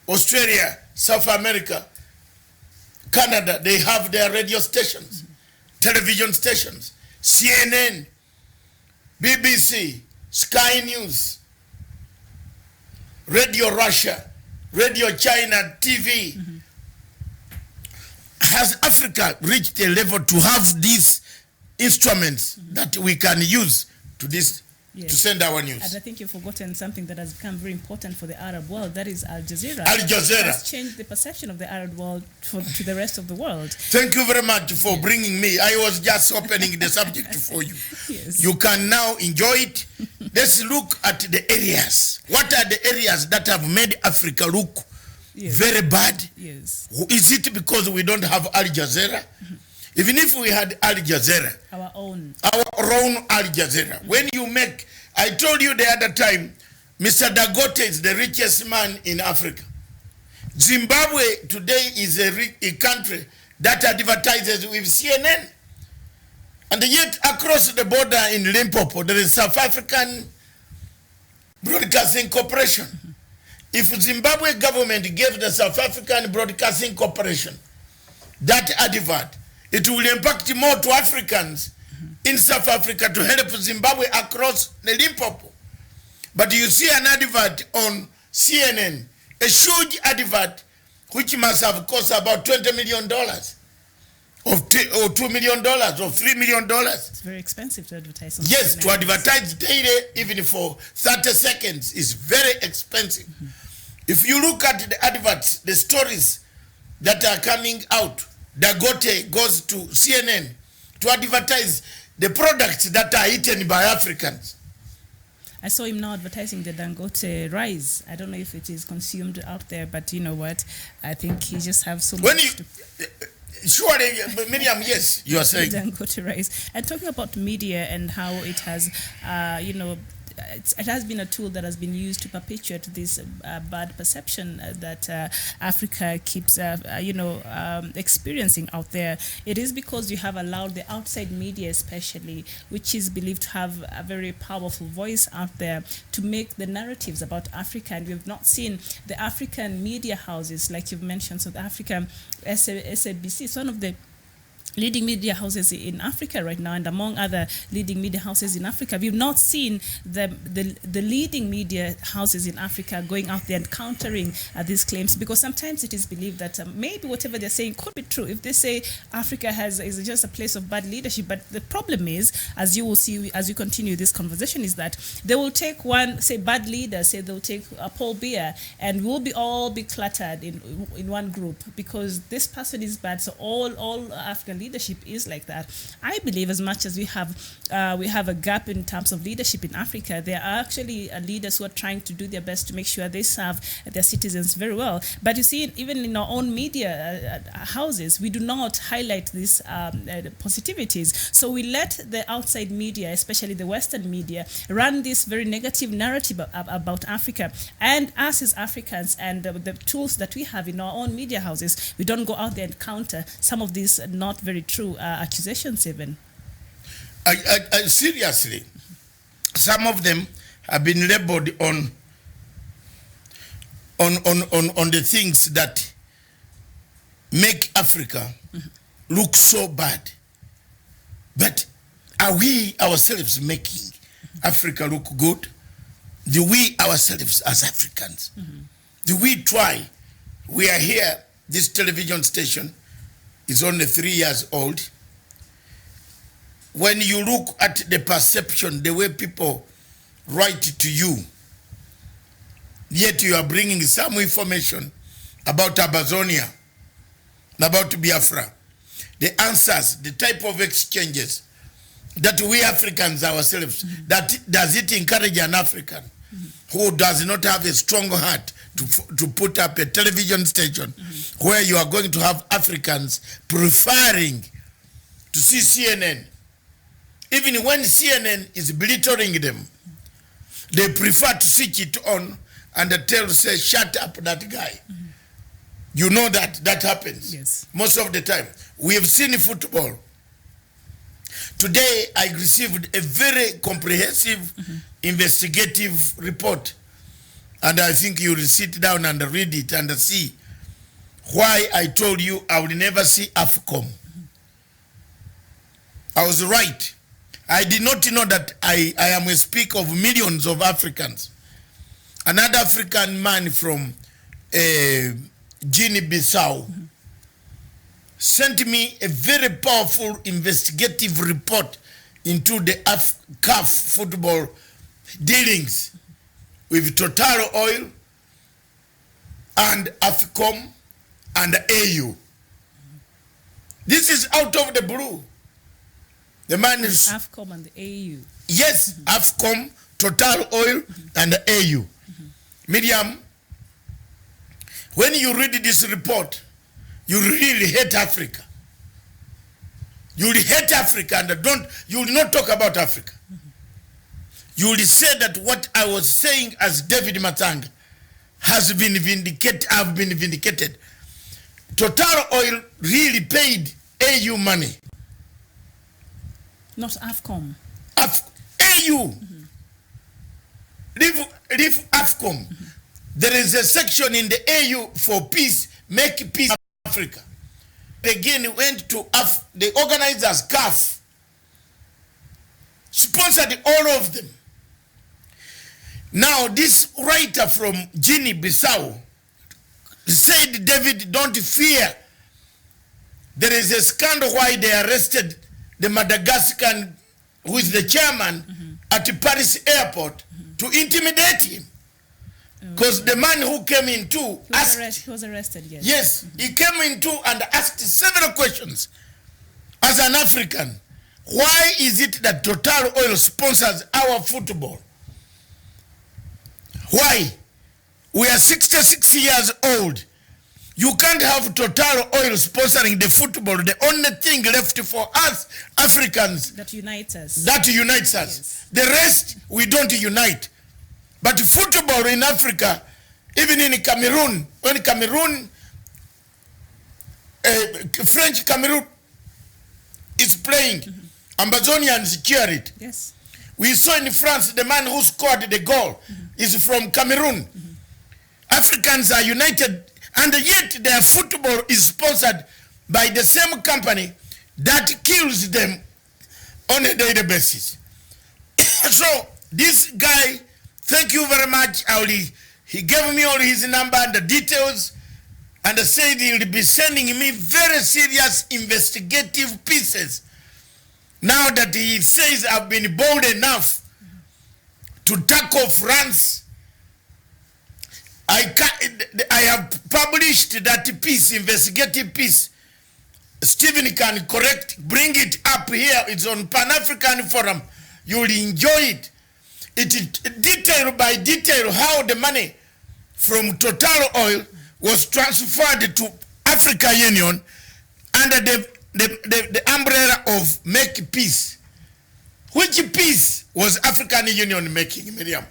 Australia, South America, Canada, they have their radio stations, television stations, CNN, BBC, Sky News, Radio Russia, Radio China, TV. Has Africa reached a level to have these instruments that we can use to this to send our news? And I think you've forgotten something that has become very important for the Arab world. That is Al Jazeera. Al Jazeera has changed the perception of the Arab world to the rest of the world. Thank you very much for bringing me. I was just opening the subject for you. Yes. You can now enjoy it. Let's look at the areas. What are the areas that have made Africa look very bad? Yes. Is it because we don't have Al Jazeera? Even if we had Al Jazeera, our own Al Jazeera. When you make, I told you the other time, Mr. Dangote is the richest man in Africa. Zimbabwe today is a country that advertises with CNN. And yet across the border in Limpopo, there is South African Broadcasting Corporation. If Zimbabwe government gave the South African Broadcasting Corporation that advert, it will impact more to Africans in South Africa to help Zimbabwe across the Limpopo. But you see an advert on CNN, a huge advert, which must have cost about $20 million, or $2 million, or $3 million. It's very expensive to advertise on Yes, CNN. to advertise daily, even for 30 seconds, is very expensive. If you look at the adverts, the stories that are coming out, Dangote goes to CNN to advertise the products that are eaten by Africans. I saw him now advertising the Dangote rice. I don't know if it is consumed out there, but you know what? I think he just have so much to... Surely, Miriam, yes, you are saying. Dangote rice. And talking about media and how it has, it has been a tool that has been used to perpetuate this bad perception that Africa keeps, experiencing out there. It is because you have allowed the outside media, especially, which is believed to have a very powerful voice out there, to make the narratives about Africa. And we've not seen the African media houses, like you've mentioned, South Africa, SABC. It's one of the leading media houses in Africa right now, and among other leading media houses in Africa, we've not seen the leading media houses in Africa going out there and countering these claims, because sometimes it is believed that maybe whatever they're saying could be true. If they say Africa is just a place of bad leadership, but the problem is, as you will see as you continue this conversation, is that they will take one, say, bad leader, say they'll take Paul Biya, and we'll all be cluttered in one group because this person is bad. So all African leadership is like that. I believe as much as we have a gap in terms of leadership in Africa, there are actually leaders who are trying to do their best to make sure they serve their citizens very well. But you see, even in our own media houses, we do not highlight these positivities. So we let the outside media, especially the Western media, run this very negative narrative about Africa. And us as Africans and the tools that we have in our own media houses, we don't go out there and counter some of these not very true accusations even. Seriously, some of them have been labeled on the things that make Africa look so bad. But are we ourselves making Africa look good? Do we ourselves as Africans, do we try? We are here, this television station is only 3 years old. When you look at the perception, the way people write to you, yet you are bringing some information about Amazonia, about Biafra, the answers, the type of exchanges that we Africans ourselves, that does it encourage an African who does not have a strong heart to put up a television station where you are going to have Africans preferring to see CNN? Even when CNN is belittling them, they prefer to switch it on and say, shut up that guy. You know that happens. Yes. Most of the time. We have seen football. Today, I received a very comprehensive investigative report. And I think you will sit down and read it and see why I told you I will never see AFCOM. I was right. I did not know that I am a speaker of millions of Africans. Another African man from Guinea-Bissau sent me a very powerful investigative report into the CAF football dealings with Total Oil and AFCOM and AU. This is out of the blue. The man is AFCOM and the AU. Yes, AFCOM, Total Oil, and the AU. Miriam, when you read this report, you really hate Africa. You will hate Africa and you will not talk about Africa. You will say that what I was saying as David Matang has been vindicated. I've been vindicated. Total Oil really paid AU money. Not AFCOM. AU. Leave AFCOM. There is a section in the AU for peace, make peace in Africa. Again, went to the organizers, CAF, sponsored all of them. Now, this writer from Guinea-Bissau said, David, don't fear. There is a scandal why they arrested the Madagascan, who is the chairman, at the Paris airport to intimidate him. Because the man who came in too he was arrested, yes. Yes, he came in too and asked several questions. As an African, why is it that Total Oil sponsors our football? Why? We are 66 years old. You can't have Total Oil sponsoring the football. The only thing left for us Africans that unites us. That unites us. Yes. The rest we don't unite. But football in Africa, even in Cameroon, when Cameroon, French Cameroon is playing, Amazonians cheer it. Yes. We saw in France the man who scored the goal is from Cameroon. Africans are united, and yet their football is sponsored by the same company that kills them on a daily basis. So this guy, thank you very much, Auli. He gave me all his number and the details, and said he'll be sending me very serious investigative pieces. Now that he says I've been bold enough to tackle France, I have published that piece, investigative piece. Stephen can correct, bring it up here. It's on Pan-African Forum. You'll enjoy it. It is detail by detail how the money from Total Oil was transferred to African Union under the umbrella of Make Peace. Which peace was African Union making, Miriam?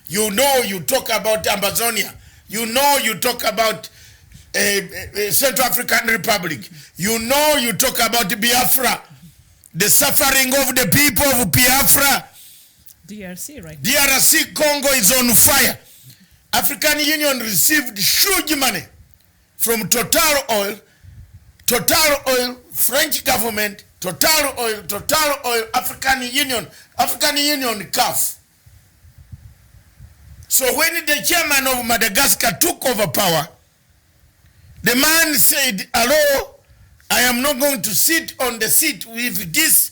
You know, you talk about Amazonia. You know, you talk about Central African Republic. You know, you talk about Biafra. The suffering of the people of Biafra. DRC, right? DRC Congo is on fire. African Union received huge money from Total Oil, French government, Total Oil, African Union CAF. So when the chairman of Madagascar took over power, the man said, hello, I am not going to sit on the seat with this,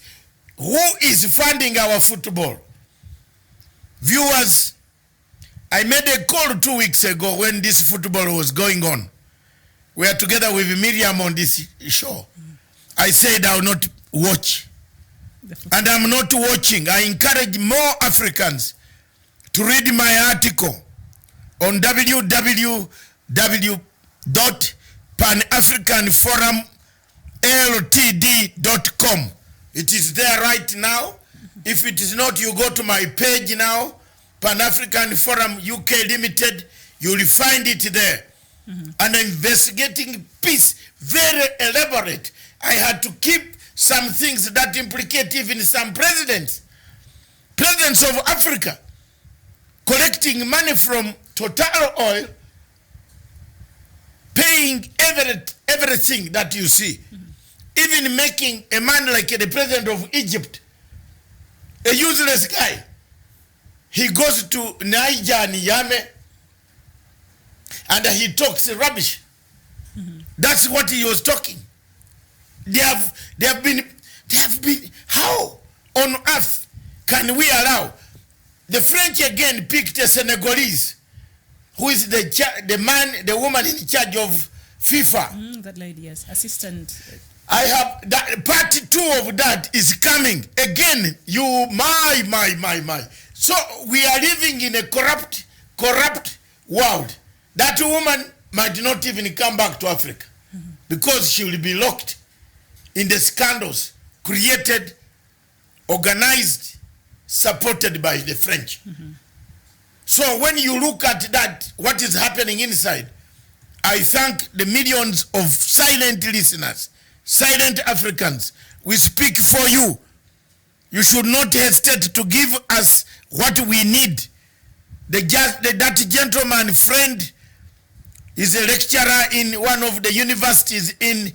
who is funding our football? Viewers, I made a call 2 weeks ago when this football was going on. We are together with Miriam on this show. I said I will not watch. And I'm not watching. I encourage more Africans to read my article on www.panafricanforumltd.com. It is there right now. If it is not, you go to my page now, Pan-African Forum UK Limited, you will find it there. An investigating piece, very elaborate. I had to keep some things that implicate even some presidents of Africa, collecting money from Total Oil, paying everything that you see, even making a man like the president of Egypt, a useless guy. He goes to Niger and Niamey and he talks rubbish. That's what he was talking. They have been, how on earth can we allow? The French again picked a Senegalese, who is the woman in charge of FIFA. That lady, yes, assistant. I have that part 2 of that is coming again. My. So we are living in a corrupt world. That woman might not even come back to Africa because she will be locked in the scandals created, organized, supported by the French. So when you look at that, what is happening inside, I thank the millions of silent listeners, silent Africans. We speak for you. You should not hesitate to give us what we need. That gentleman friend is a lecturer in one of the universities in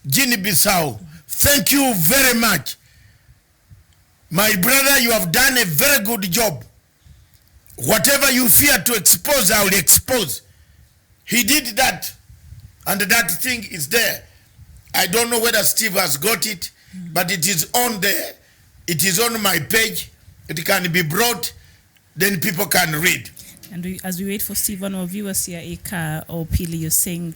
Guinea-Bissau. Thank you very much. My brother, you have done a very good job. Whatever you fear to expose, I will expose. He did that, and that thing is there. I don't know whether Steve has got it, but it is on there. It is on my page. It can be brought, then people can read. And as we wait for Steve, one of our viewers here, Eka or Pili, you're saying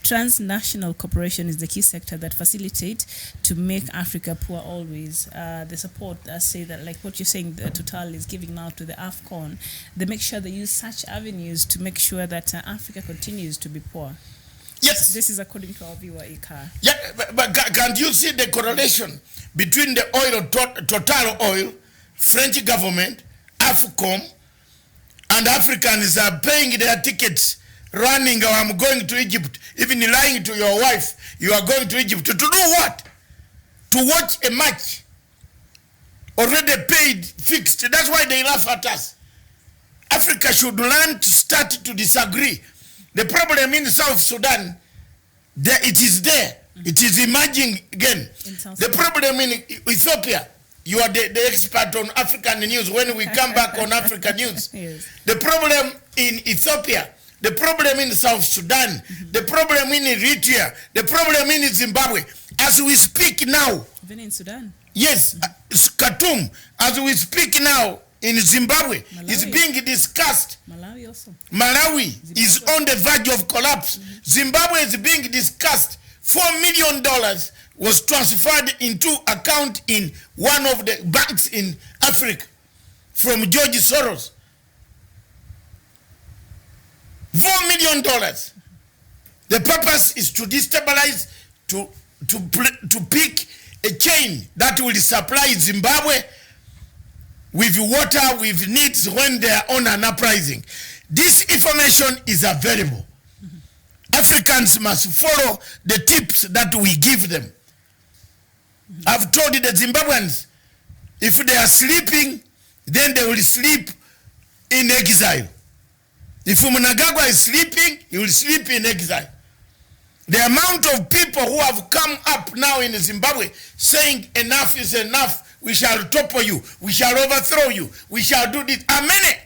transnational cooperation is the key sector that facilitates to make Africa poor always. The support, say that, like what you're saying, Total is giving now to the AFCON, they make sure they use such avenues to make sure that Africa continues to be poor. Yes. This is according to our viewer, Eka. Yeah, but can't you see the correlation between the oil, Total Oil, French government, AFCON, and Africans are paying their tickets, running, or I'm going to Egypt, even lying to your wife, you are going to Egypt. To do what? To watch a match. Already paid, fixed. That's why they laugh at us. Africa should learn to start to disagree. The problem in South Sudan, it is there. It is emerging again. The problem in Ethiopia, you are the expert on African news when we come back on African news. Yes. The problem in Ethiopia, the problem in South Sudan, the problem in Eritrea, the problem in Zimbabwe. As we speak now, even in Sudan. Yes, Khartoum, as we speak now in Zimbabwe, is being discussed. Malawi also. Malawi is on the verge of collapse. Zimbabwe is being discussed. $4 million was transferred into account in one of the banks in Africa from George Soros. $4 million. The purpose is to destabilize, to pick a chain that will supply Zimbabwe with water, with needs when they are on an uprising. This information is available. Africans must follow the tips that we give them. I've told the Zimbabweans, if they are sleeping, then they will sleep in exile. If Mnangagwa is sleeping, he will sleep in exile. The amount of people who have come up now in Zimbabwe saying enough is enough, we shall topple you, we shall overthrow you, we shall do this, are many.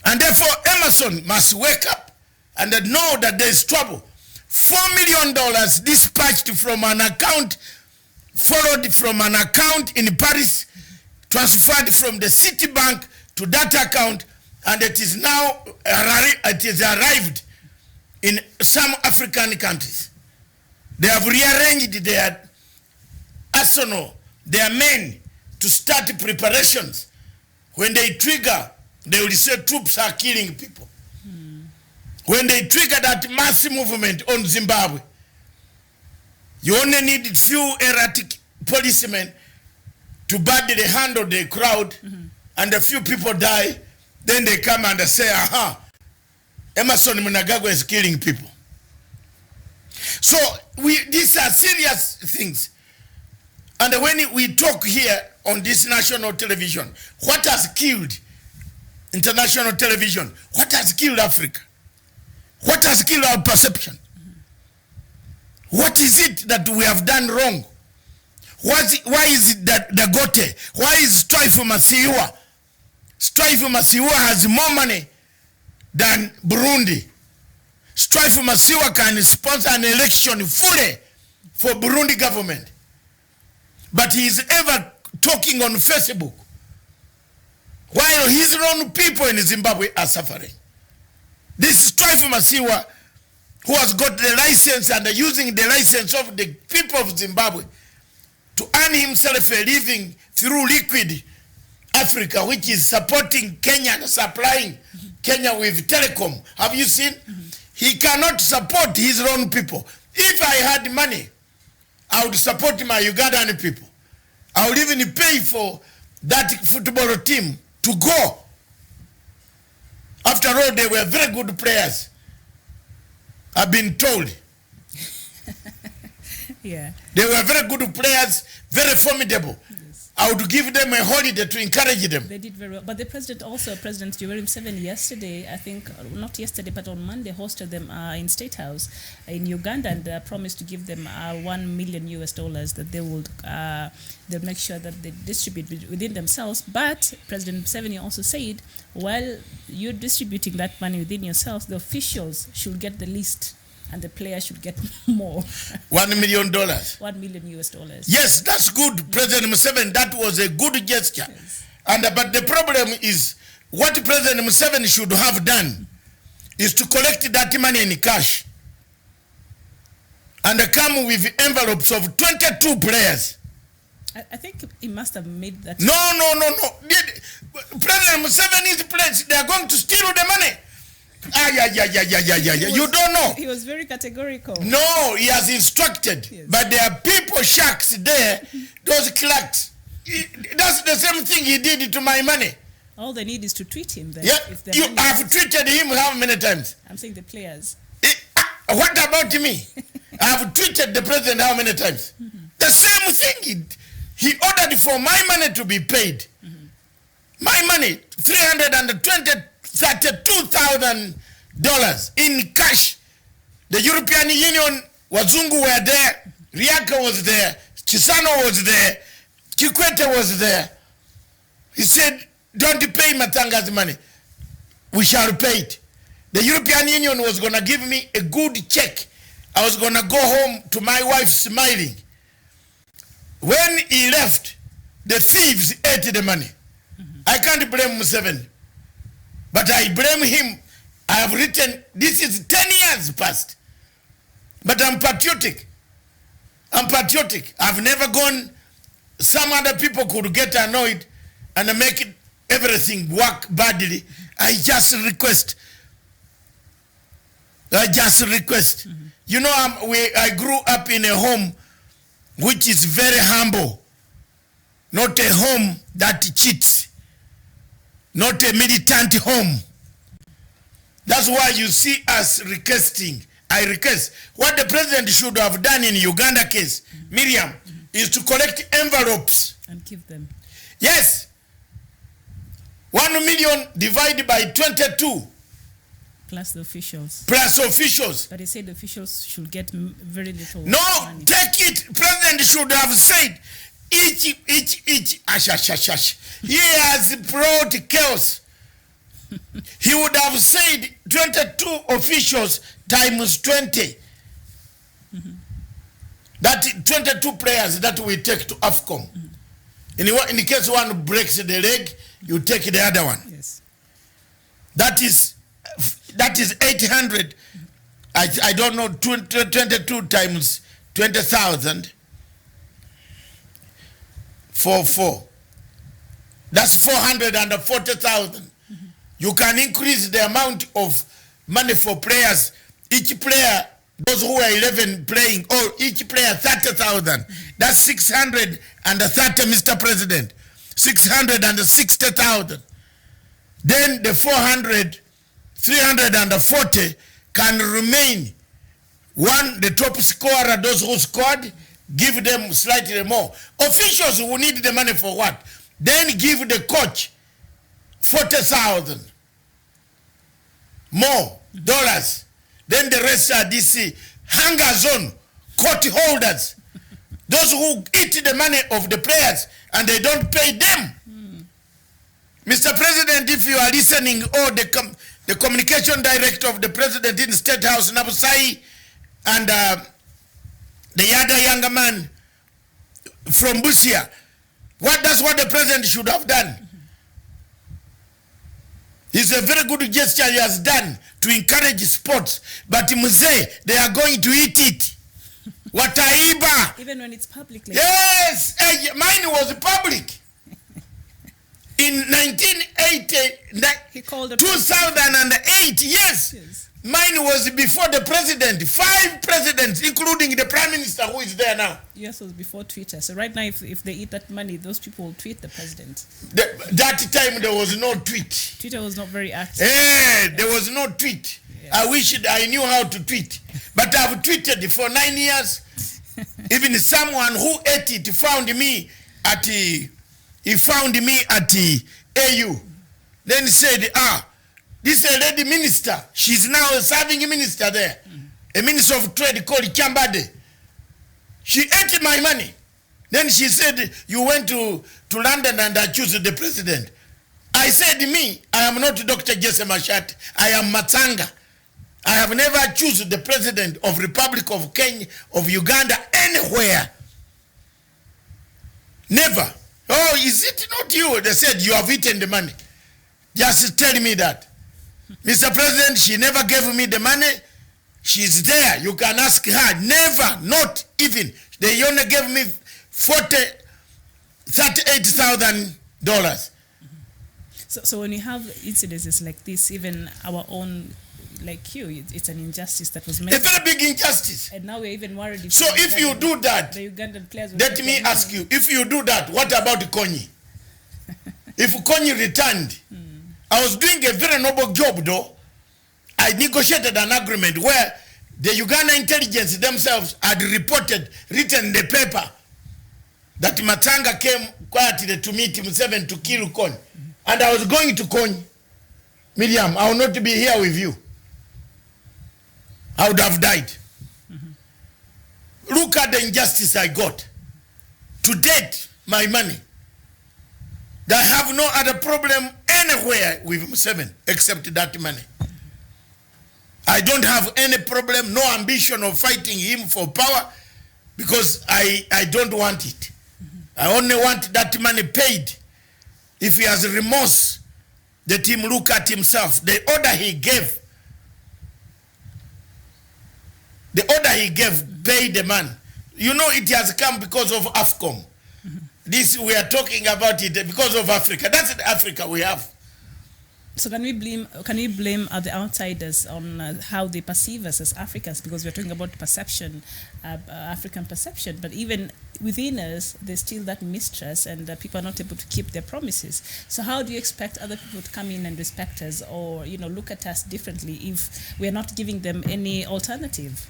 And therefore Emerson must wake up and know that there is trouble. $4 million dispatched from an account, followed from an account in Paris, transferred from the Citibank to that account, and it is now arrived in some African countries. They have rearranged their arsenal, their men, to start preparations. When they trigger, they will say troops are killing people. When they trigger that mass movement on Zimbabwe, you only need few erratic policemen to badly handle the crowd, and a few people die, then they come and say, aha, Emerson Mnangagwa is killing people. So these are serious things. And when we talk here on this national television, what has killed international television? What has killed Africa? What has killed our perception? What is it that we have done wrong? Why is it that Dagote? Why is Strife Masiwa? Strife Masiwa has more money than Burundi. Strife Masiwa can sponsor an election fully for Burundi government. But he is ever talking on Facebook while his own people in Zimbabwe are suffering. This Strife Masiwa, who has got the license and using the license of the people of Zimbabwe to earn himself a living through Liquid Africa, which is supporting Kenya and supplying Kenya with telecom. Have you seen? He cannot support his own people. If I had money, I would support my Ugandan people. I would even pay for that football team to go. After all, they were very good players. I've been told. Yeah. They were very good players, very formidable. Yes. I would give them a holiday to encourage them. They did very well. But the president also, President Yoweri Museveni, yesterday, I think, not yesterday, but on Monday, hosted them in State House in Uganda and promised to give them $1 million that they would they'll make sure that they distribute within themselves. But President Museveni also said, while you're distributing that money within yourselves, the officials should get the least and the players should get more. $1 million. $1 million. Yes, that's good, President Museveni. That was a good gesture. Yes. But the problem is, what President Museveni should have done is to collect that money in cash and come with envelopes of 22 players. I think he must have made that. No. President Museveni's pledge, they are going to steal the money. You don't know. He was very categorical. No, he has instructed. Yes. But there are people, sharks there, those clerks. That's the same thing he did to my money. All they need is to tweet him. Then, yeah, you have tweeted him how many times? I'm saying the players. What about me? I have tweeted the president how many times? The same thing. He ordered for my money to be paid. My money, $32,000 in cash. The European Union Wazungu were there, Riaka was there, Chisano was there, Kikwete was there. He said, don't pay Matanga's money. We shall pay it. The European Union was going to give me a good check. I was going to go home to my wife smiling. When he left, the thieves ate the money. I can't blame Museveni, but I blame him. I have written, this is 10 years past, but I'm patriotic. I'm patriotic. I've never gone, some other people could get annoyed and make it, everything work badly. I just request. You know, I grew up in a home which is very humble, not a home that cheats, not a militant home. That's why you see us requesting. I request what the president should have done in Uganda case, Miriam, is to collect envelopes and give them. Yes. 1 million divided by 22. Plus the officials. Plus officials. But they said the officials should get very little No, money. take it. President should have said, each. He has brought chaos. He would have said 22 officials times 20. That 22 players that we take to AFCON. In the case one breaks the leg, you take the other one. Yes. That is 800. I don't know, 22 times 20,000 for 4. That's 440,000. You can increase the amount of money for players. Each player, those who are 11 playing, or each player 30,000. That's 630, Mr. President. 660,000. Then the 340 can remain. One, the top scorer, those who scored, give them slightly more. Officials who need the money for what? Then give the coach 40,000 more dollars. Then the rest are DC hunger zone court holders, those who eat the money of the players and they don't pay them. Mr. President, if you are listening, or the communication director of the president in the State House, Nabusai, and the other younger man from Busia, that's what the president should have done. It's a very good gesture he has done to encourage sports. But Mzee, they are going to eat it. Wataiba. Even when it's public. Like yes, mine was public. In 2008, yes. Mine was before the president. 5 presidents, including the prime minister who is there now. Yes, it was before Twitter. So right now, if they eat that money, those people will tweet the president. That time there was no tweet. Twitter was not very active. There was no tweet. Yes. I wish I knew how to tweet. But I've tweeted for 9 years. Even someone who ate it found me at the AU. Then he said, this is a lady minister. She's now a serving minister there. A minister of trade called Chambade. She ate my money. Then she said, you went to London and accused the president. I said, I am not Dr. Jesse Mashat. I am Matanga. I have never accused the president of Republic of Kenya, of Uganda, anywhere. Never. Oh, is it not you? They said, you have eaten the money. Just tell me that. Mr. President, she never gave me the money. She's there. You can ask her. Never, not even. They only gave me $38,000. So when you have incidences like this, even our own, like you, it's an injustice that was made. A very big injustice. And now we're even worried. So if you do that, the Ugandan players let me ask you, if you do that, what about Konyi? If Konyi returned, I was doing a very noble job though. I negotiated an agreement where the Uganda intelligence themselves had written the paper that Matanga came quietly to meet Museveni to kill Konyi. And I was going to Konyi. Miriam, I will not be here with you. I would have died. look at the injustice I got. To date, my money. I have no other problem anywhere with Museveni except that money. I don't have any problem, no ambition of fighting him for power because I don't want it. I only want that money paid. If he has remorse, let him look at himself. The order he gave, pay the man. You know it has come because of AFCOM. This, we are talking about it because of Africa. That's the Africa we have. So can we blame the outsiders on how they perceive us as Africans? Because we're talking about perception, African perception, but even within us, there's still that mistrust, and people are not able to keep their promises. So how do you expect other people to come in and respect us, or look at us differently, if we're not giving them any alternative?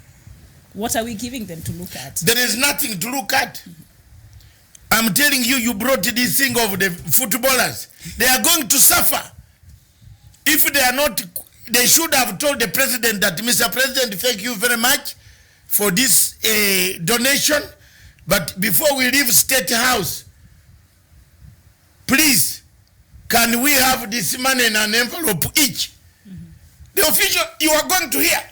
What are we giving them to look at? There is nothing to look at. I'm telling you, you brought this thing of the footballers. They are going to suffer. If they are not, they should have told the president that, Mr. President, thank you very much for this donation. But before we leave State House, please, can we have this money in an envelope each? The official, you are going to hear.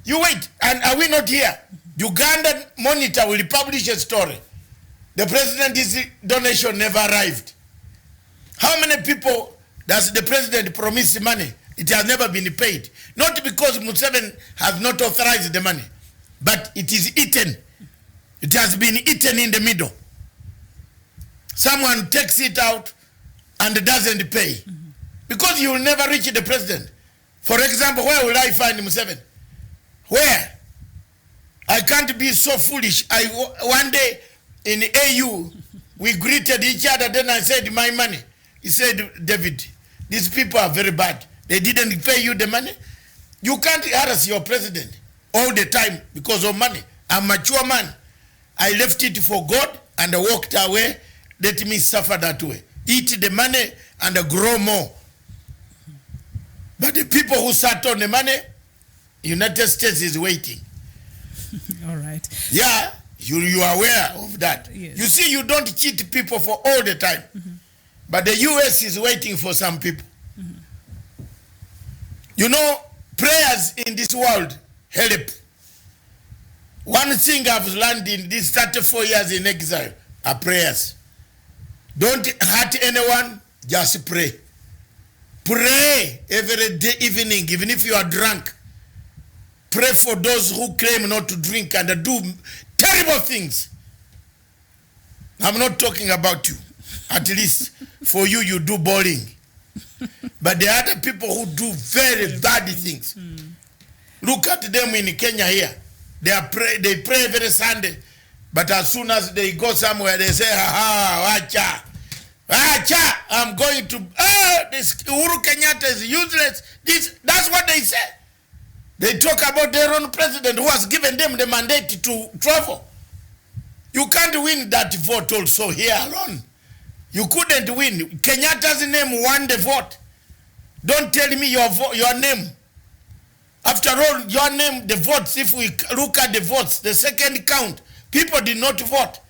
You wait. And are we not here? Ugandan Monitor will publish a story. The president's donation never arrived. How many people does the president promise money? It has never been paid. Not because Museveni has not authorized the money, but it is eaten. It has been eaten in the middle. Someone takes it out and doesn't pay. Because you will never reach the president. For example, where will I find Museveni? Where? I can't be so foolish. One day in AU, we greeted each other, then I said, my money. He said, David, these people are very bad. They didn't pay you the money. You can't harass your president all the time because of money. I'm a mature man. I left it for God and I walked away. Let me suffer that way. Eat the money and grow more. But the people who sat on the money, United States is waiting. All right. Yeah, you are aware of that. Yes. You see, you don't cheat people for all the time. But the US is waiting for some people. You know, prayers in this world help. One thing I've learned in these 34 years in exile are prayers. Don't hurt anyone, just pray. Pray every day, evening, even if you are drunk. Pray for those who claim not to drink and do terrible things. I'm not talking about you. At least for you, you do bowling. But the other people who do very bad things. Look at them in Kenya here. They pray every Sunday. But as soon as they go somewhere, they say, wacha. Wacha, I'm going to, this Uhuru Kenyatta is useless. That's what they say. They talk about their own president who has given them the mandate to travel. You can't win that vote also here alone. You couldn't win. Kenyatta's name won the vote. Don't tell me your name. After all, your name, the votes, if we look at the votes, the second count, people did not vote.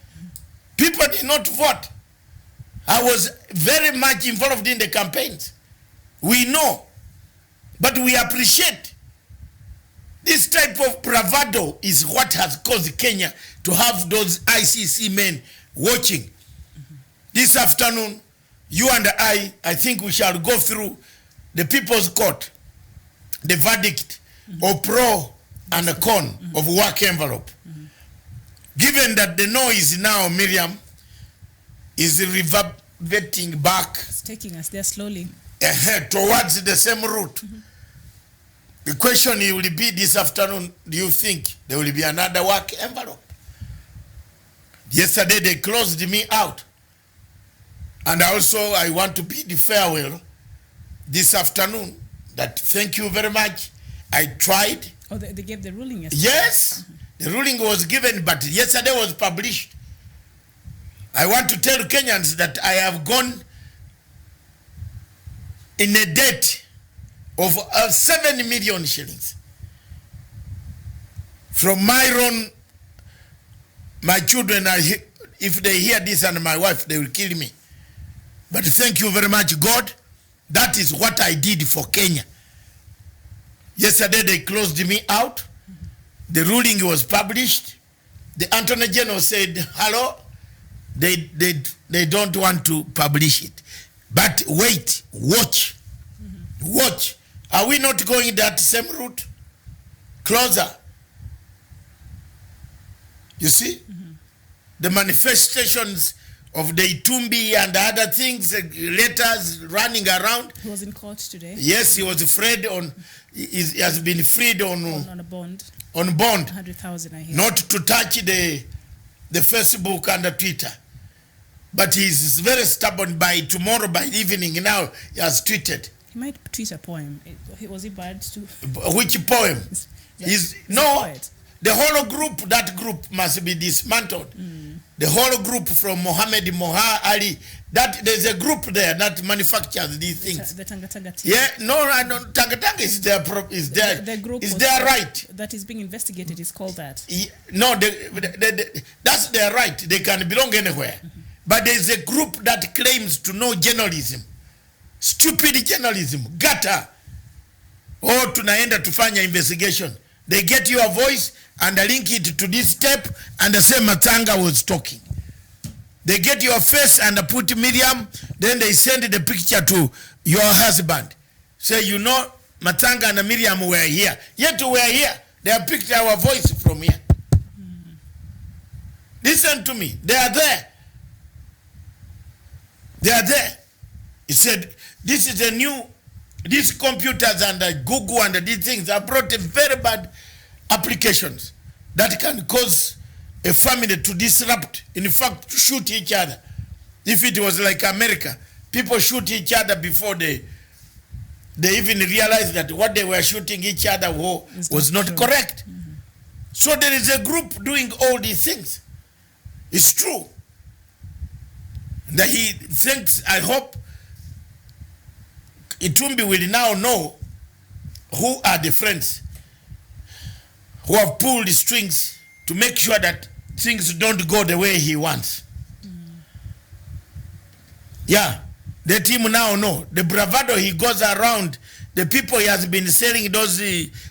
People did not vote. I was very much involved in the campaigns. We know. But we appreciate. This type of bravado is what has caused Kenya to have those ICC men watching. This afternoon, you and I think we shall go through the People's Court, the verdict of pro and the con of work envelope. Given that the noise now, Miriam, is reverberating back. It's taking us there slowly. Towards the same route. The question will be this afternoon, do you think there will be another work envelope? Yesterday they closed me out. And also I want to bid the farewell this afternoon that thank you very much. I tried. Oh, they gave the ruling yesterday? Yes, the ruling was given, but yesterday was published. I want to tell Kenyans that I have gone in a debt of 7 million shillings from my own My children, if they hear this and my wife, they will kill me. But thank you very much, God. That is what I did for Kenya. Yesterday they closed me out. The ruling was published. The Attorney General said, hello. They don't want to publish it. But wait, watch. Watch. Are we not going that same route? Closer. You see? The manifestations of the Itumbi and other things, letters running around. He was in court today. Yes, he was freed on, he has been freed on a bond. On bond. 100,000, I hear. Not to touch the Facebook and the Twitter. But he's very stubborn. By tomorrow, by evening now, he has tweeted. He might tweet a poem. Was it bad too? Which poem? No, poet. the whole group, that group must be dismantled. The whole group from Mohammed Moha Ali, that there's a group there that manufactures these things. The Tangatanga team. Yeah, no, Tangatanga is their the group is their right. That is being investigated is called that. No, that's their right. They can belong anywhere. But there's a group that claims to know journalism. Stupid journalism, gutter. Oh, tunaenda tufanya investigation. They get your voice and they link it to this tape and they say Matanga was talking. They get your face and they put Miriam, then they send the picture to your husband. Say, you know, Matanga and Miriam were here. Yet we were here. They have picked our voice from here. Listen to me. They are there. They are there. He said, this is a new, these computers and Google and these things have brought very bad applications that can cause a family to disrupt, in fact, to shoot each other. If it was like America, people shoot each other before they even realized that what they were shooting each other was not correct. So there is a group doing all these things. It's true. That he thinks, I hope Itumbi will now know who are the friends who have pulled the strings to make sure that things don't go the way he wants. Yeah, the team now know. The bravado he goes around, the people he has been selling those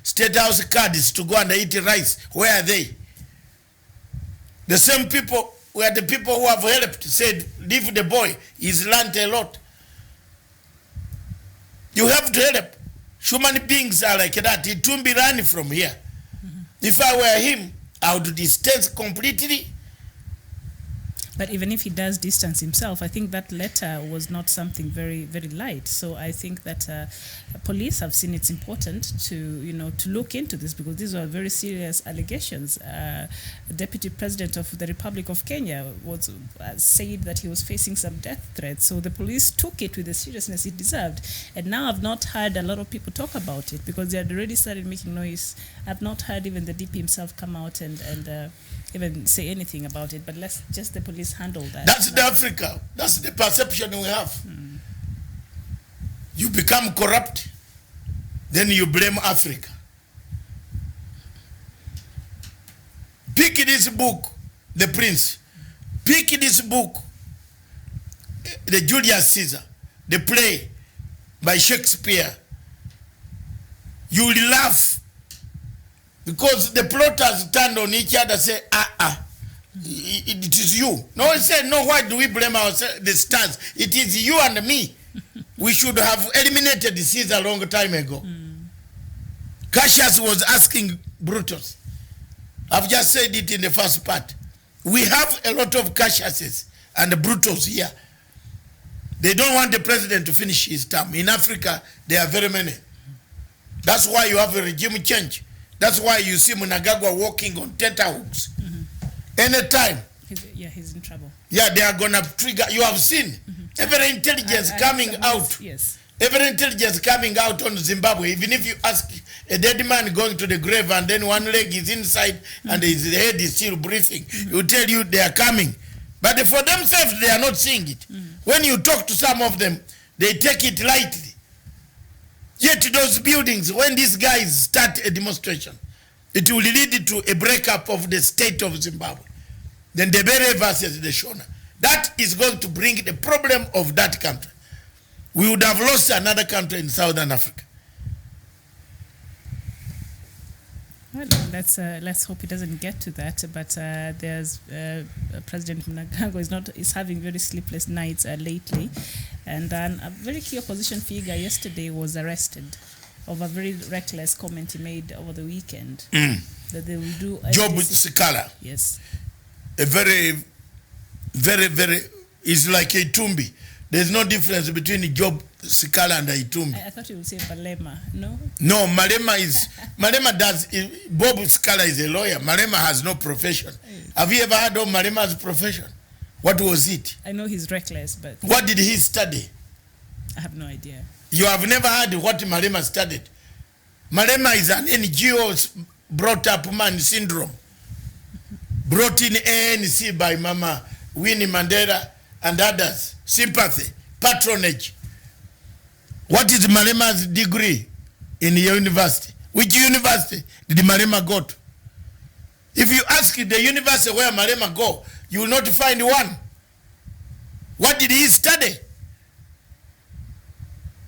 State House cards to go and eat rice, where are they? The same people were the people who have helped, said, leave the boy, he's learned a lot. You have to help. Human beings are like that. It won't be running from here. If I were him, I would distance completely. But even if he does distance himself, I think that letter was not something very, very light. So I think that police have seen it's important to, to look into this, because these are very serious allegations. The Deputy President of the Republic of Kenya was said that he was facing some death threats. So the police took it with the seriousness it deserved. And now I've not heard a lot of people talk about it, because they had already started making noise. I've not heard even the DP himself come out and even say anything about it, but let's just the police handle that. That's the Africa. That's the perception we have. You become corrupt, then you blame Africa. Pick this book, The Prince. Pick this book, the Julius Caesar, the play by Shakespeare. You will laugh. Because the plotters turned on each other and say, it is you. No, he said, no, why do we blame ourselves, the stars? It is you and me. We should have eliminated Caesar a long time ago. Cassius was asking Brutus. I've just said it in the first part. We have a lot of Cassiuses and Brutus here. They don't want the president to finish his term. In Africa, there are very many. That's why you have a regime change. That's why you see Mnangagwa walking on tenterhooks. Anytime. He's in trouble. Yeah, they are going to trigger. You have seen every intelligence coming out. Yes. Every intelligence coming out on Zimbabwe. Even if you ask a dead man going to the grave and then one leg is inside and his head is still breathing, he will tell you they are coming. But for themselves, they are not seeing it. When you talk to some of them, they take it lightly. Yet those buildings, when these guys start a demonstration, it will lead to a breakup of the state of Zimbabwe. the Ndebele versus the Shona. That is going to bring the problem of that country. We would have lost another country in Southern Africa. Well, let's hope it doesn't get to that. But there's President Mnangagwa is having very sleepless nights lately, and a very key opposition figure yesterday was arrested over a very reckless comment he made over the weekend that they will do. Job Sikala. Yes. A very is like a Itumbi. There's no difference between Job Sikala and Itumbi. I thought you would say Malema. No. No, Malema does. Bob Sikala is a lawyer. Malema has no profession. Have you ever heard of Malema's profession? What was it? I know he's reckless, but what did he study? I have no idea. You have never heard what Malema studied. Malema is an NGO brought up man syndrome. Brought in ANC by Mama Winnie Mandela and others. Sympathy, patronage. What is Malema's degree in your university? Which university did Malema go to? If you ask the university where Malema go, you will not find one. What did he study?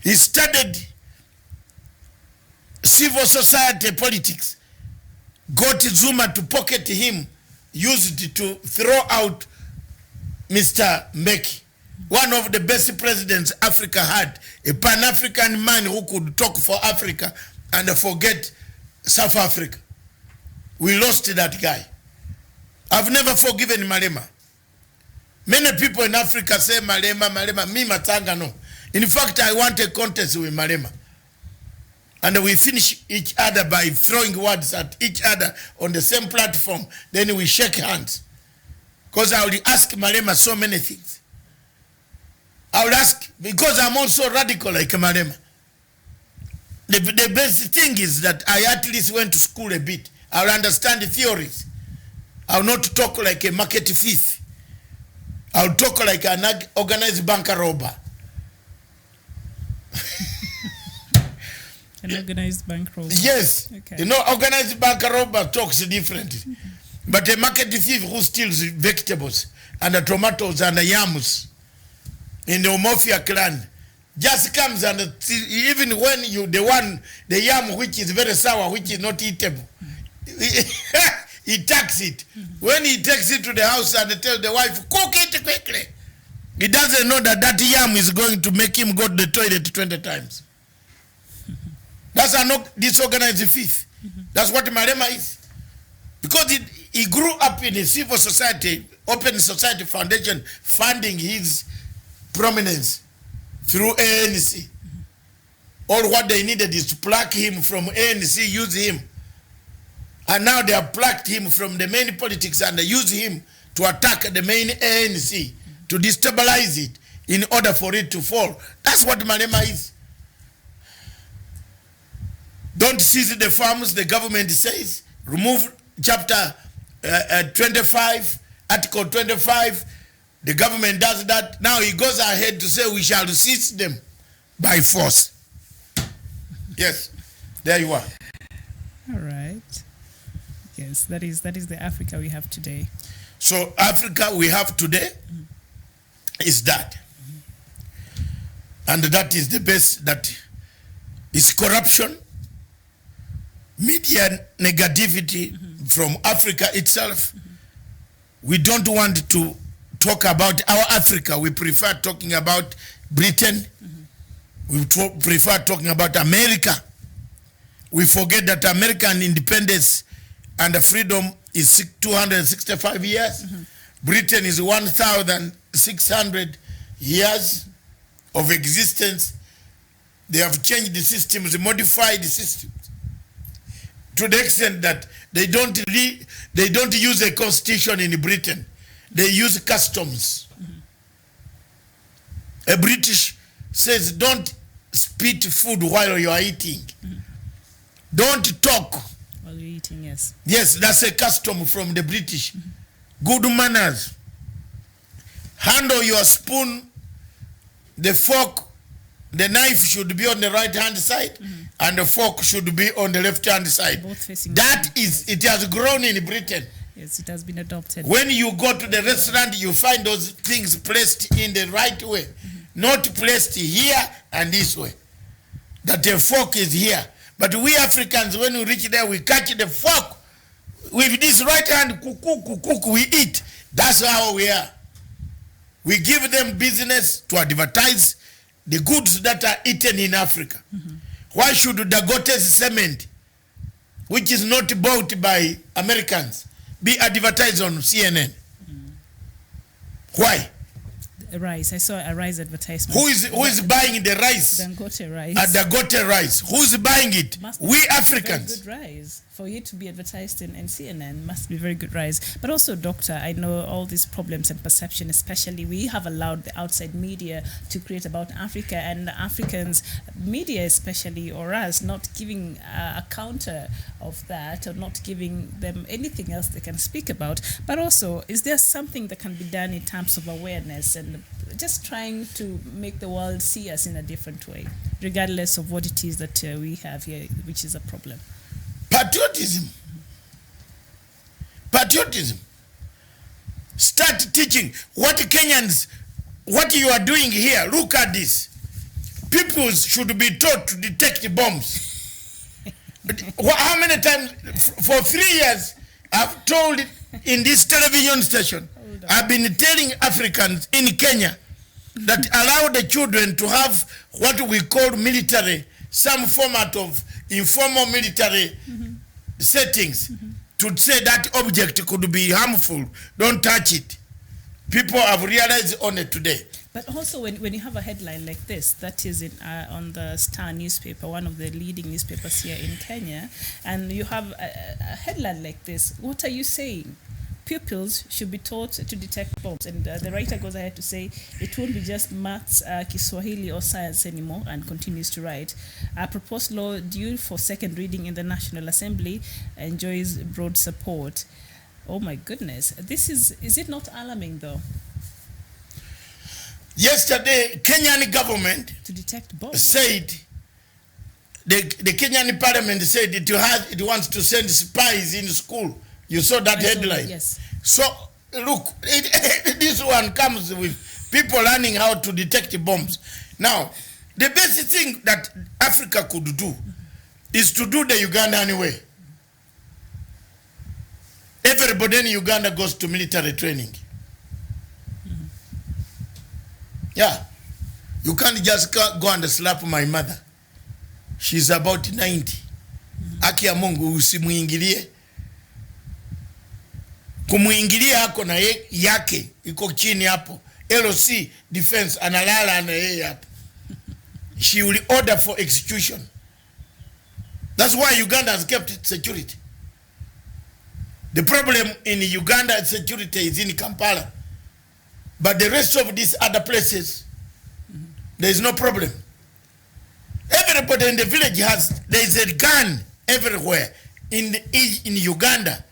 He studied civil society politics. Got Zuma to pocket him, used it to throw out Mr. Mbeki, one of the best presidents Africa had, a Pan-African man who could talk for Africa and forget South Africa. We lost that guy. I've never forgiven Malema. Many people in Africa say Malema, me Matanga no. In fact, I want a contest with Malema. And we finish each other by throwing words at each other on the same platform. Then we shake hands. Because I will ask Malema so many things. I will ask, because I'm also radical like Malema. The best thing is that I at least went to school a bit. I will understand the theories. I will not talk like a market thief. I will talk like an organized bank robber. An organized bank robber. Yes. Okay. You know, organized bank robber talks differently. But a market thief who steals vegetables and the tomatoes and the yams in the Omofia clan just comes and even when the yam which is very sour, which is not eatable, he takes it. When he takes it to the house and tells the wife, cook it quickly, he doesn't know that that yam is going to make him go to the toilet 20 times. That's a disorganized thief. That's what Malema is. Because he grew up in a civil society, open society foundation, funding his prominence through ANC. All what they needed is to pluck him from ANC, use him. And now they have plucked him from the main politics and they use him to attack the main ANC, to destabilize it in order for it to fall. That's what Malema is. Don't seize the farms, the government says. Remove chapter 25, article 25. The government does that. Now he goes ahead to say we shall seize them by force. Yes, there you are. All right. Yes, that is the Africa we have today. So Africa we have today is that. And that is the best, that is corruption, media negativity from Africa itself. We don't want to talk about our Africa. We prefer talking about Britain. We prefer talking about America. We forget that American independence and freedom is 265 years. Britain is 1,600 years of existence. They have changed the systems, modified the systems, to the extent that they don't use a constitution in Britain. They use customs. A British says, don't spit food while you are eating. Don't talk while you're eating, yes. Yes, that's a custom from the British. Good manners. Handle your spoon, the fork, the knife should be on the right hand side, and the fork should be on the left hand side. Both facing that is, it has grown in Britain. Yes, it has been adopted. When you go to the restaurant, you find those things placed in the right way, not placed here and this way. That the fork is here. But we Africans, when we reach there, we catch the fork with this right hand, cook, we eat. That's how we are. We give them business to advertise the goods that are eaten in Africa. Why should Dangote's cement, which is not bought by Americans, be advertised on CNN? Why? Rice. I saw a rice advertisement. Who is buying the rice? Dangote rice. Dangote rice. Who's buying it? We Africans. Good rice. For you to be advertised in CNN must be very good rice. But also, Doctor, I know all these problems and perception, especially we have allowed the outside media to create about Africa, and the Africans, media especially, or us, not giving a counter of that, or not giving them anything else they can speak about. But also, is there something that can be done in terms of awareness and just trying to make the world see us in a different way, regardless of what it is that we have here, which is a problem? Patriotism. Patriotism. Start teaching what Kenyans, what you are doing here. Look at this. People should be taught to detect bombs. How many times, for 3 years, I've told in this television station, I've been telling Africans in Kenya that allow the children to have what we call military, some format of informal military settings, to say that object could be harmful, don't touch it. People have realized on it today. But also when you have a headline like this, that is on the Star newspaper, one of the leading newspapers here in Kenya, and you have a headline like this, what are you saying? Pupils should be taught to detect bombs. And the writer goes ahead to say it won't be just maths, Kiswahili or science anymore, and continues to write. A proposed law due for second reading in the National Assembly enjoys broad support. Oh my goodness. This is it not alarming though? Yesterday, Kenyan government to detect bombs said, the Kenyan parliament said it wants to send spies in school. You saw that headline? Yes. So, look, this one comes with people learning how to detect bombs. Now, the basic thing that Africa could do is to do the Ugandan way. Everybody in Uganda goes to military training. Yeah. You can't just go and slap my mother. She's about 90. Aki ya Mungu usimuingilie. Kumuingilia hako na yake iko chini hapo. LOC defense analala na yeye hapo. She will order for execution. That's why Uganda has kept its security. The problem in Uganda security is in Kampala. But the rest of these other places, there is no problem. Everybody in the village there is a gun everywhere. In Uganda,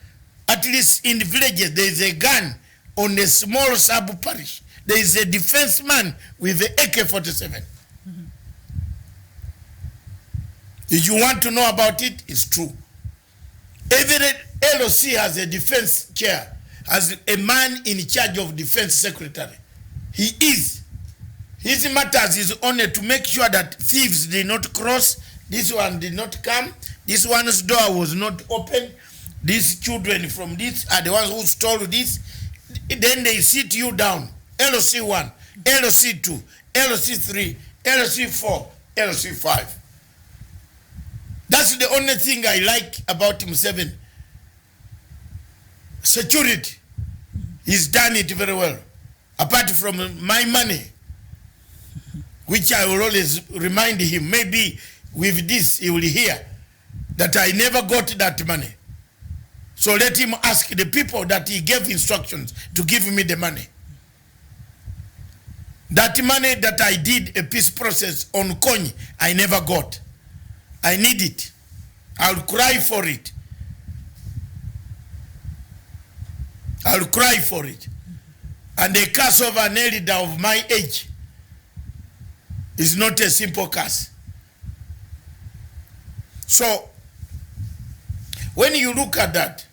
at least in the villages, there is a gun on a small sub-parish. There is a defense man with the AK-47. If you want to know about it, it's true. Every LOC has a defense chair, has a man in charge of defense secretary. He is. His matters is only to make sure that thieves did not cross, this one did not come, this one's door was not open, these children from this are the ones who stole this. Then they sit you down. LOC 1, LOC 2, LOC 3, LOC 4, LOC 5. That's the only thing I like about Museveni. Security. He's done it very well. Apart from my money, which I will always remind him, maybe with this he will hear that I never got that money. So let him ask the people that he gave instructions to give me the money. That money that I did a peace process on Konyi, I never got. I need it. I'll cry for it. I'll cry for it. And the curse of an elder of my age is not a simple curse. So, when you look at that,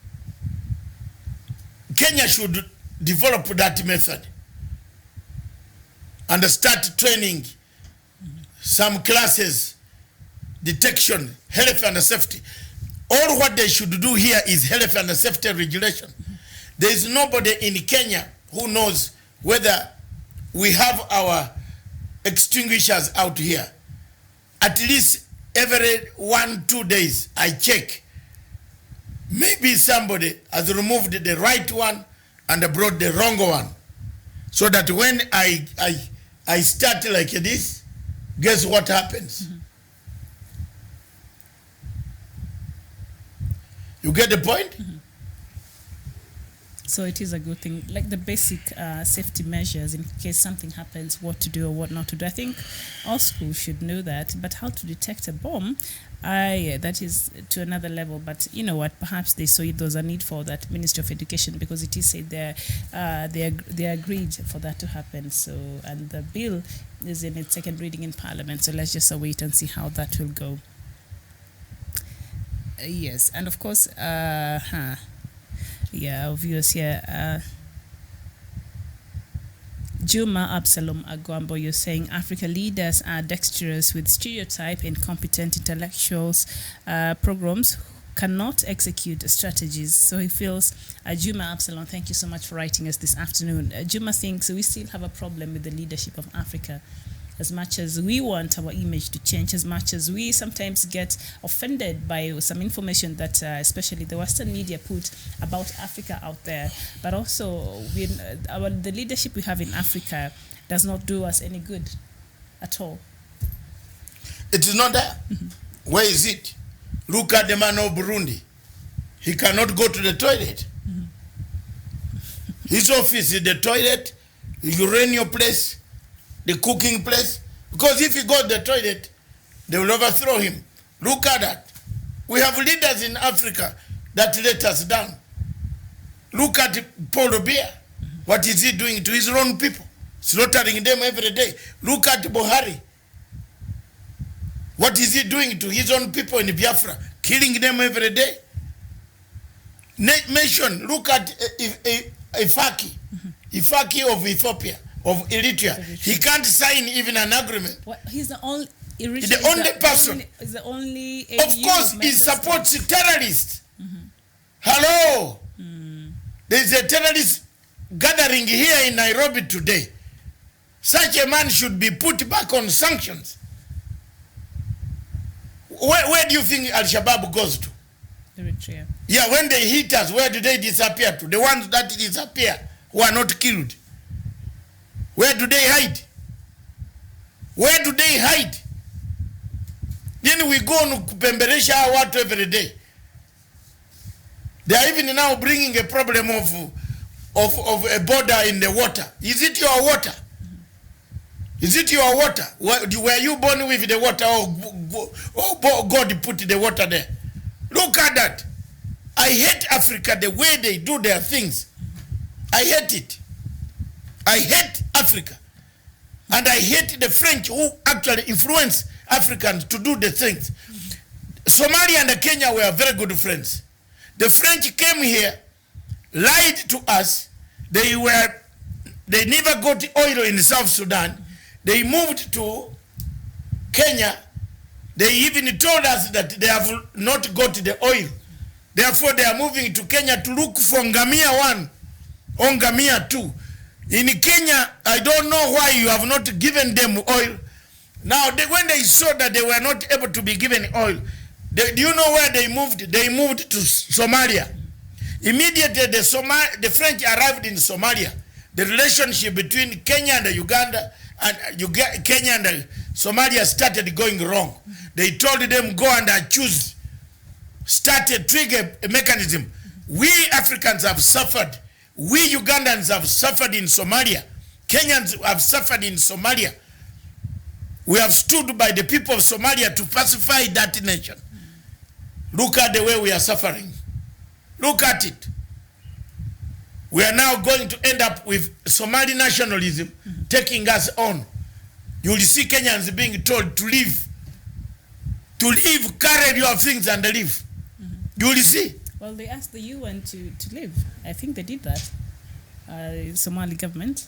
Kenya should develop that method and start training some classes, detection, health and safety. All what they should do here is health and safety regulation. There is nobody in Kenya who knows whether we have our extinguishers out here. At least every 1-2 days, I check. Maybe somebody has removed the right one and brought the wrong one. So that when I start like this, guess what happens? You get the point? So it is a good thing, like the basic safety measures in case something happens, what to do or what not to do. I think all schools should know that, but how to detect a bomb, that is to another level. But you know what, perhaps they saw there's a need for that Ministry of Education, because it is said they agreed for that to happen. So, and the bill is in its second reading in Parliament, so let's just wait and see how that will go. Yes, and of course, yeah, our viewers here. Juma Absalom Agwambo, you're saying Africa leaders are dexterous with stereotype and competent intellectuals. Programs cannot execute strategies. So he feels, Juma Absalom, thank you so much for writing us this afternoon. Juma thinks we still have a problem with the leadership of Africa. As much as we want our image to change, as much as we sometimes get offended by some information that especially the Western media put about Africa out there, but also the leadership we have in Africa does not do us any good at all. It is not there. Where is it? Look at the man of Burundi. He cannot go to the toilet. His office is the toilet, the uranium place, the cooking place, because if he goes to the toilet, they will overthrow him. Look at that. We have leaders in Africa that let us down. Look at Paul Biya. What is he doing to his own people? Slaughtering them every day. Look at Buhari. What is he doing to his own people in Biafra? Killing them every day. Nation, look at Ifaki. Ifaki of Ethiopia. Of Eritrea. He can't sign even an agreement. What? He's the only person. He's the only. Of course, he supports terrorists. Hello. There's a terrorist gathering here in Nairobi today. Such a man should be put back on sanctions. Where do you think Al-Shabaab goes to? Eritrea. Yeah, when they hit us, where do they disappear to? The ones that disappear who are not killed. Where do they hide? Where do they hide? Then we go on kupemberesha watu every day. They are even now bringing a problem of a border in the water. Is it your water? Is it your water? Were you born with the water, or God put the water there? Look at that. I hate Africa, the way they do their things. I hate it. I hate Africa. And I hate the French who actually influence Africans to do the things. Somalia and Kenya were very good friends. The French came here, lied to us. They never got oil in South Sudan. They moved to Kenya. They even told us that they have not got the oil. Therefore, they are moving to Kenya to look for Ngamia 1 or Ngamia 2. In Kenya, I don't know why you have not given them oil. Now, when they saw that they were not able to be given oil, do you know where they moved? They moved to Somalia. Immediately, the French arrived in Somalia. The relationship between Kenya and Uganda and Kenya and Somalia started going wrong. They told them, go and choose, start a trigger mechanism. We Africans have suffered. We Ugandans have suffered in Somalia. Kenyans have suffered in Somalia. We have stood by the people of Somalia to pacify that nation. Look at the way we are suffering. Look at it. We are now going to end up with Somali nationalism taking us on. You will see Kenyans being told to leave. To leave, carry your things and leave. You will see. Well, they asked the UN to leave. I think they did that. Somali government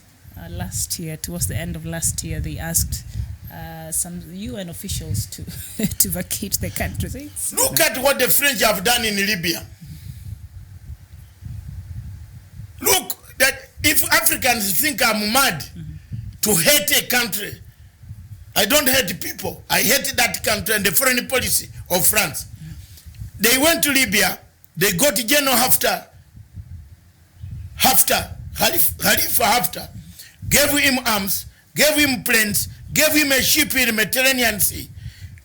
last year, towards the end of last year, they asked some UN officials to to vacate the country. Look at what the French have done in Libya. Look, that if Africans think I'm mad to hate a country, I don't hate people. I hate that country and the foreign policy of France. They went to Libya. They got General Khalifa Haftar, gave him arms, gave him planes, gave him a ship in the Mediterranean Sea.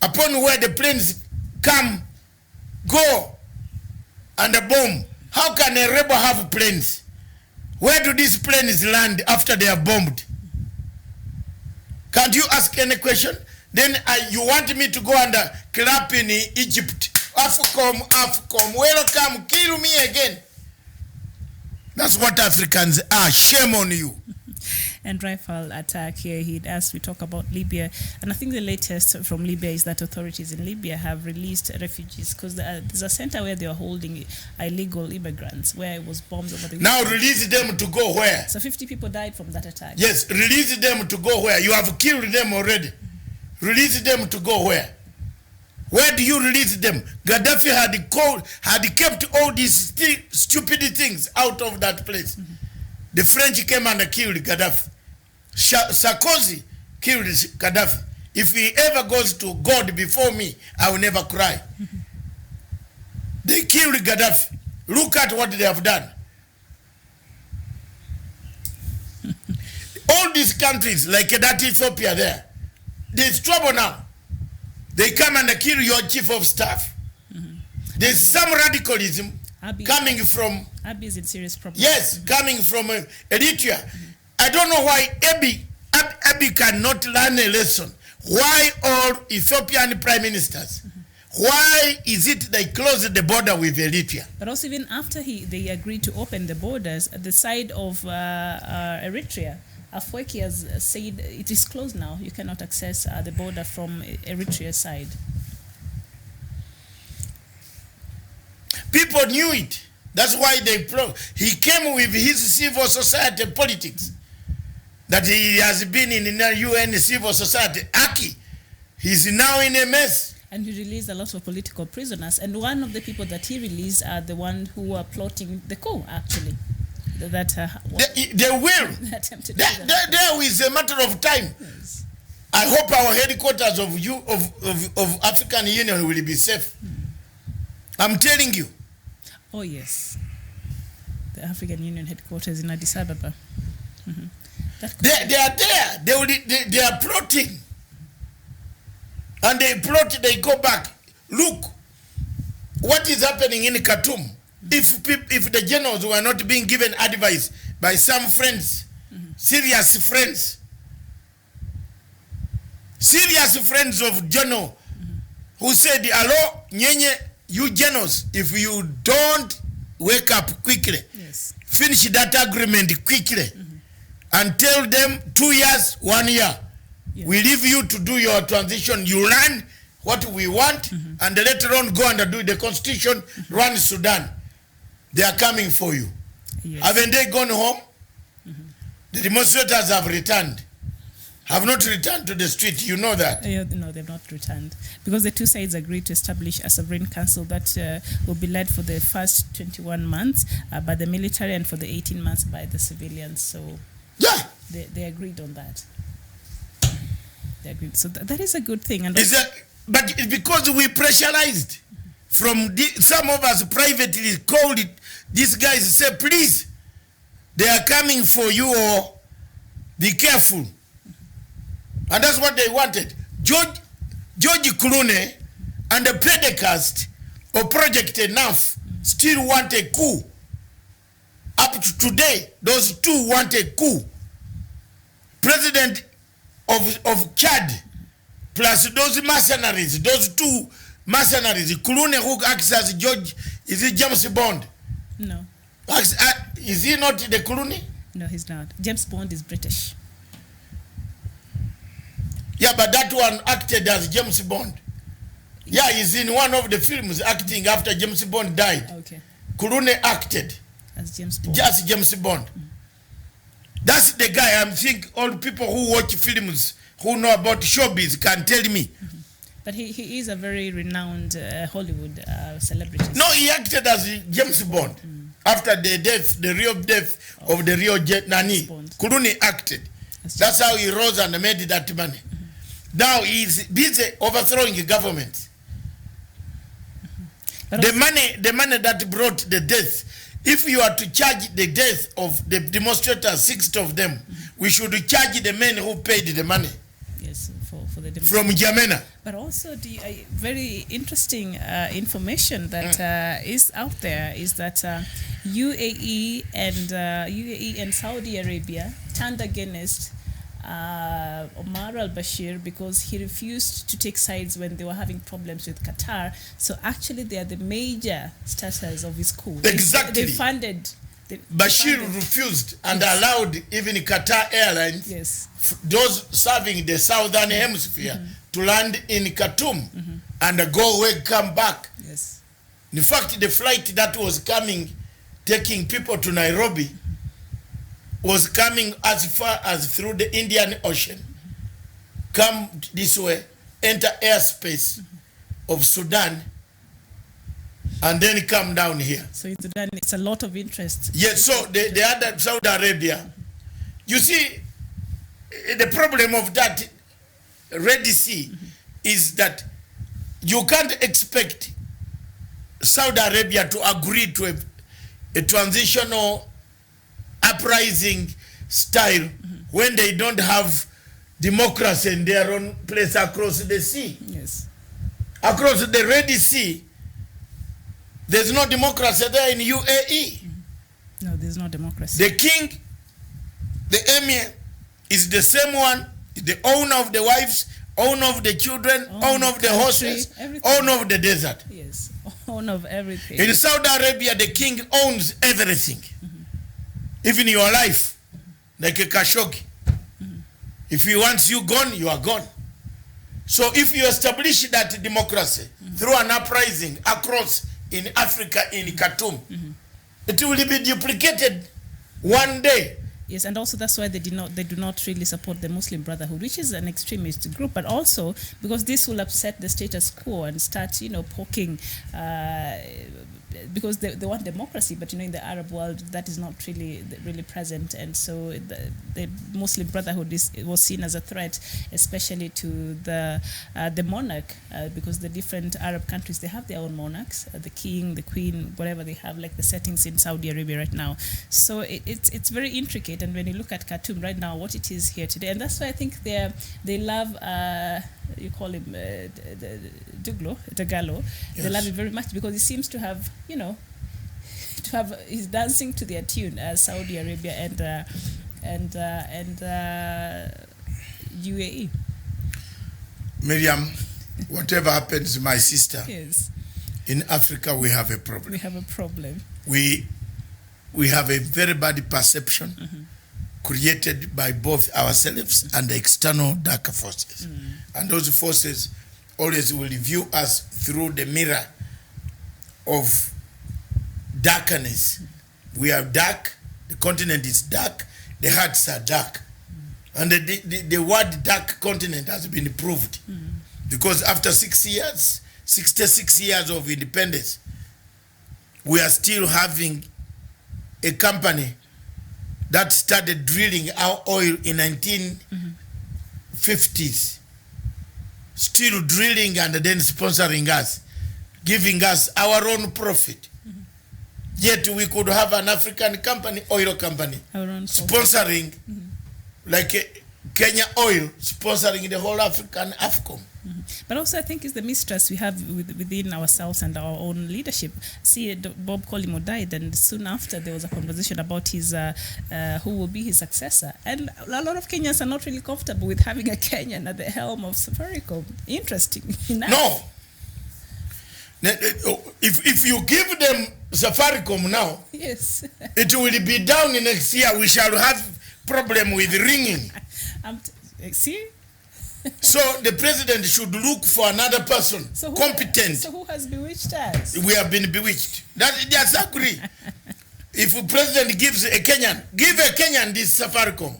Upon where the planes come, go, and a bomb. How can a rebel have planes? Where do these planes land after they are bombed? Can't you ask any question? Then you want me to go and clap in Egypt? AFCOM, welcome, kill me again. That's what Africans are. Shame on you. And rifle attack here, he'd asked we talk about Libya. And I think the latest from Libya is that authorities in Libya have released refugees because there's a center where they are holding illegal immigrants where it was bombed over the weekend. Now release them to go where? So 50 people died from that attack. Yes, release them to go where? You have killed them already. Release them to go where? Where do you release them? Gaddafi had kept all these stupid things out of that place. The French came and killed Gaddafi. Sarkozy killed Gaddafi. If he ever goes to God before me, I will never cry. They killed Gaddafi. Look at what they have done. All these countries, like that Ethiopia there, there's trouble now. They come and kill your chief of staff. There's some radicalism coming from... Abiy is in serious problem. Yes, coming from Eritrea. I don't know why Abiy cannot learn a lesson. Why all Ethiopian prime ministers? Why is it they closed the border with Eritrea? But also even after they agreed to open the borders, at the side of Eritrea, Afwerki has said it is closed now. You cannot access the border from Eritrea side. People knew it. That's why he came with his civil society politics. That he has been in the UN civil society. Aki, he's now in a mess. And he released a lot of political prisoners. And one of the people that he released are the ones who were plotting the coup, actually. They will. There is a matter of time. Yes. I hope our headquarters of African Union will be safe. I'm telling you. Oh yes, the African Union headquarters in Addis Ababa. They are there. They are plotting, and they plot. They go back. Look, what is happening in Khartoum? If the generals were not being given advice by some friends, serious friends of general, who said, "Hello, Nyenye, you generals, if you don't wake up quickly, finish that agreement quickly, and tell them 2 years, 1 year, we leave you to do your transition. You learn what we want, and later on go and do the constitution, run Sudan. They are coming for you." Yes. Haven't they gone home? The demonstrators have returned. Have not returned to the street, you know that? No, they've not returned. Because the two sides agreed to establish a sovereign council that will be led for the first 21 months by the military and for the 18 months by the civilians. So yeah, they agreed on that. They agreed. So that is a good thing. And but it's because we pressurized. Some of us privately called it. These guys say, please, they are coming for you, or be careful. And that's what they wanted. George Clooney and the Predicast or Project Enough still want a coup. Up to today, those two want a coup. President of Chad plus those mercenaries, those two mercenaries, Clooney, who acts as George, is it James Bond? No. Is he not the Clooney? No, he's not. James Bond is British. Yeah, but that one acted as James Bond. Yeah, he's in one of the films acting after James Bond died. Okay. Clooney acted as James Bond. Just James Bond. That's the guy. I think all people who watch films, who know about showbiz, can tell me. But he is a very renowned Hollywood celebrity. No, he acted as James Bond. After the death, the real death of the real Nani, Clooney acted. That's how he rose and made that money. Now he's busy overthrowing the government. The money that brought the death, if you are to charge the death of the demonstrators, 60 of them, we should charge the men who paid the money. Yes, for the from Jamena. But also the very interesting information that is out there is that UAE and Saudi Arabia turned against Omar al-Bashir because he refused to take sides when they were having problems with Qatar. So actually they are the major starters of his coup. Exactly. They funded. Bashir refused and allowed even Qatar Airlines, those serving the southern hemisphere, to land in Khartoum and go away, come back. Yes. In fact, the flight that was coming, taking people to Nairobi, was coming as far as through the Indian Ocean, come this way, enter airspace of Sudan, and then come down here. So in Sudan, it's a lot of interest. Yes, so the other Saudi Arabia, you see, the problem of that Red Sea is that you can't expect Saudi Arabia to agree to a transitional uprising style when they don't have democracy in their own place across the sea. Yes. Across the Red Sea, there's no democracy there in UAE. No, there's no democracy. The king, the emir, is the same one, the owner of the wives, owner of the children, owner of the horses, owner of the desert. Yes, owner of everything. In Saudi Arabia, the king owns everything. Even your life, like a Khashoggi. If he wants you gone, you are gone. So if you establish that democracy through an uprising across in Africa, in Khartoum, it will be duplicated one day. Yes, and also that's why they do not really support the Muslim Brotherhood, which is an extremist group, but also because this will upset the status quo and start, poking, because they want democracy, but in the Arab world that is not really present, and so the Muslim Brotherhood was seen as a threat, especially to the monarch, because the different Arab countries, they have their own monarchs, the king, the queen, whatever they have, like the settings in Saudi Arabia right now. So it's very intricate, and when you look at Khartoum right now, what it is here today, and that's why I think they love. You call him Dagalo. Yes. They love it very much because he seems to have, he's dancing to their tune, Saudi Arabia and UAE. Miriam, whatever happens, my sister. Yes. In Africa, we have a problem. We have a problem. We have a very bad perception created by both ourselves and the external dark forces. And those forces always will view us through the mirror of darkness. We are dark, the continent is dark, the hearts are dark. And the word dark continent has been proved. Because after 66 years of independence, we are still having a company that started drilling our oil in 1950s, still drilling and then sponsoring us, giving us our own profit. Yet we could have an African company, oil company, sponsoring, like Kenya Oil, sponsoring the whole African AFCOM. But also I think it's the mistrust we have within ourselves and our own leadership. See, Bob Collymore died, and soon after there was a conversation about his who will be his successor. And a lot of Kenyans are not really comfortable with having a Kenyan at the helm of Safaricom. Interesting enough. No. If you give them Safaricom now, yes, it will be down next year. We shall have problem with ringing. See? So the president should look for another person, competent. So who has bewitched us? We have been bewitched. That just agree. If a president gives a Kenyan, give a Kenyan this Safaricom,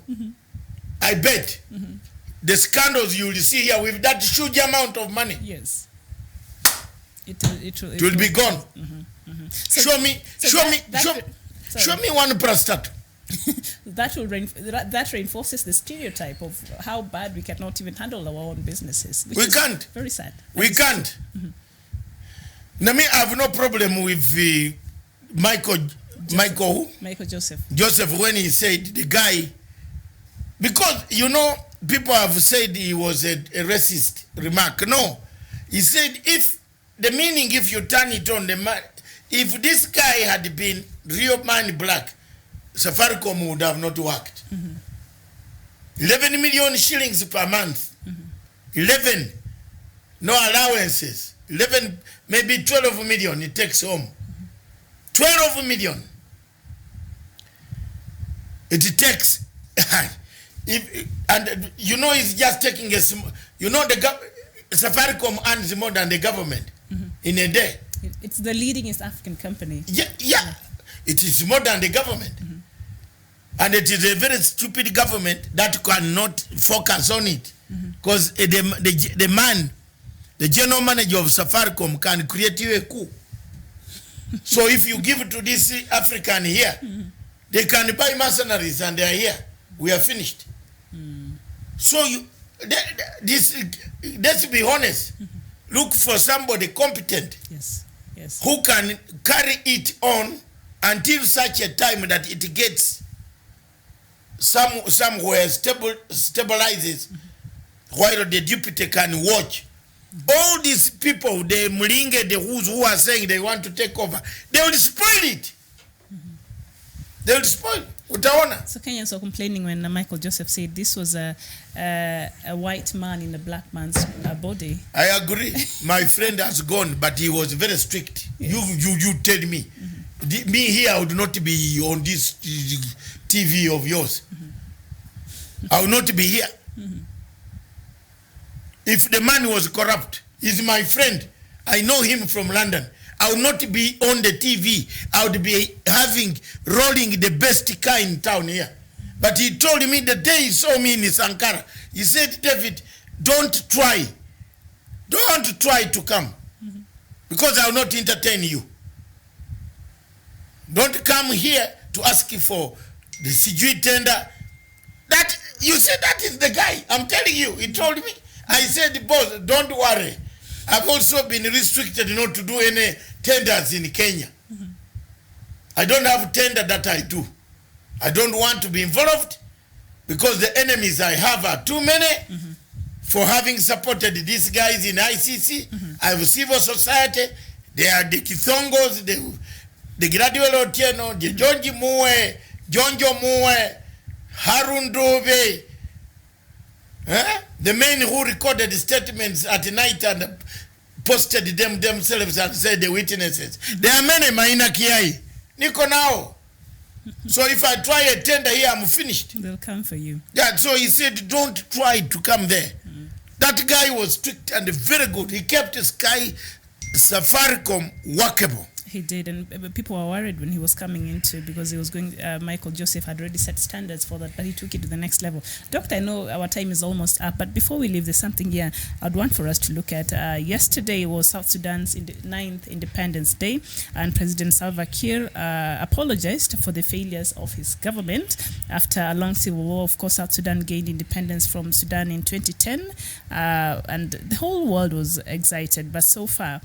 I bet the scandals you will see here with that huge amount of money. Yes. It will be gone. So show me one prostate. that reinforces the stereotype of how bad we cannot even handle our own businesses. We can't. Very sad. We can't. Now me, I have no problem with Michael Joseph when he said the guy, because you know people have said he was a racist remark. No, he said if you turn it on the man, if this guy had been real man black, Safaricom would have not worked. 11 million shillings per month. 11, no allowances. 11, maybe 12 million it takes home. 12 million. It takes. And you know it's just taking a small, you know Safaricom earns more than the government in a day. It's the leading East African company. Yeah. It is more than the government. And it is a very stupid government that cannot focus on it. Because the man, the general manager of Safaricom can create you a coup. So if you give it to this African here, they can buy mercenaries and they are here. We are finished. So let's be honest. Look for somebody competent. Yes. Who can carry it on until such a time that it gets somewhere stabilizes, while the deputy can watch. All these people, the Mlinge, the who are saying they want to take over, they will spoil it. They will spoil. Utaona. So Kenyans were complaining when Michael Joseph said this was a white man in a black man's body. I agree. My friend has gone, but he was very strict. Yes. You tell me. Me here, I would not be on this TV of yours. I will not be here. If the man was corrupt, he's my friend. I know him from London. I will not be on the TV. I would be rolling the best car in town here. But he told me the day he saw me in Sankara, he said, David, don't try to come, because I will not entertain you. Don't come here to ask for the CG tender. That, you said that is the guy. I'm telling you, he told me. I said, boss, don't worry. I've also been restricted not to do any tenders in Kenya. I don't have tender that I do. I don't want to be involved because the enemies I have are too many for having supported these guys in ICC. I have civil society. They are the Kithongos, the Gradual Otieno, the Jonjo Mue, Harun Dove, the men who recorded the statements at night and posted them themselves and said the witnesses. There are many Maina Kiai. Niko now. So if I try a tender here, I'm finished. They'll come for you. Yeah, so he said, don't try to come there. That guy was strict and very good. He kept his Safaricom workable. He did, and people were worried when he was coming into, because he was going, Michael Joseph had already set standards for that, but he took it to the next level. Doctor, I know our time is almost up, but before we leave, there's something here I'd want for us to look at. Yesterday was South Sudan's 9th Independence Day, and President Salva Kiir apologized for the failures of his government. After a long civil war, of course, South Sudan gained independence from Sudan in 2010, and the whole world was excited, but so far,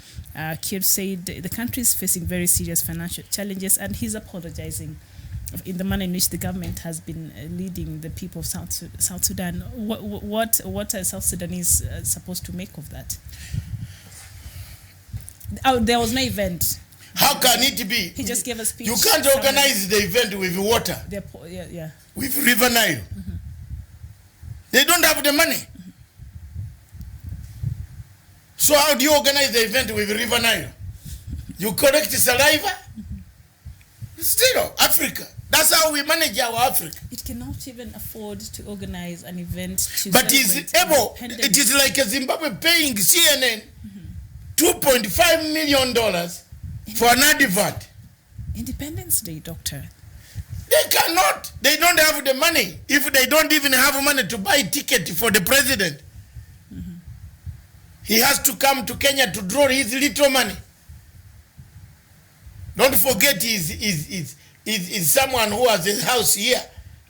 Kiir said the country is facing very serious financial challenges, and he's apologizing in the manner in which the government has been leading the people of South Sudan. What are South Sudanese supposed to make of that? Oh, there was no event. How can it be? He just gave a speech. You can't organize the event with water. Yeah. With River Nile. They don't have the money. So how do you organize the event with River Nile? You collect saliva? Still, Africa. That's how we manage our Africa. It cannot even afford to organize an event to But is able, independence. it is like Zimbabwe paying CNN $2.5 million for an advert. Independence Day, Doctor. They cannot. They don't have the money. If they don't even have money to buy ticket for the president, he has to come to Kenya to draw his little money. Don't forget he's someone who has a house here.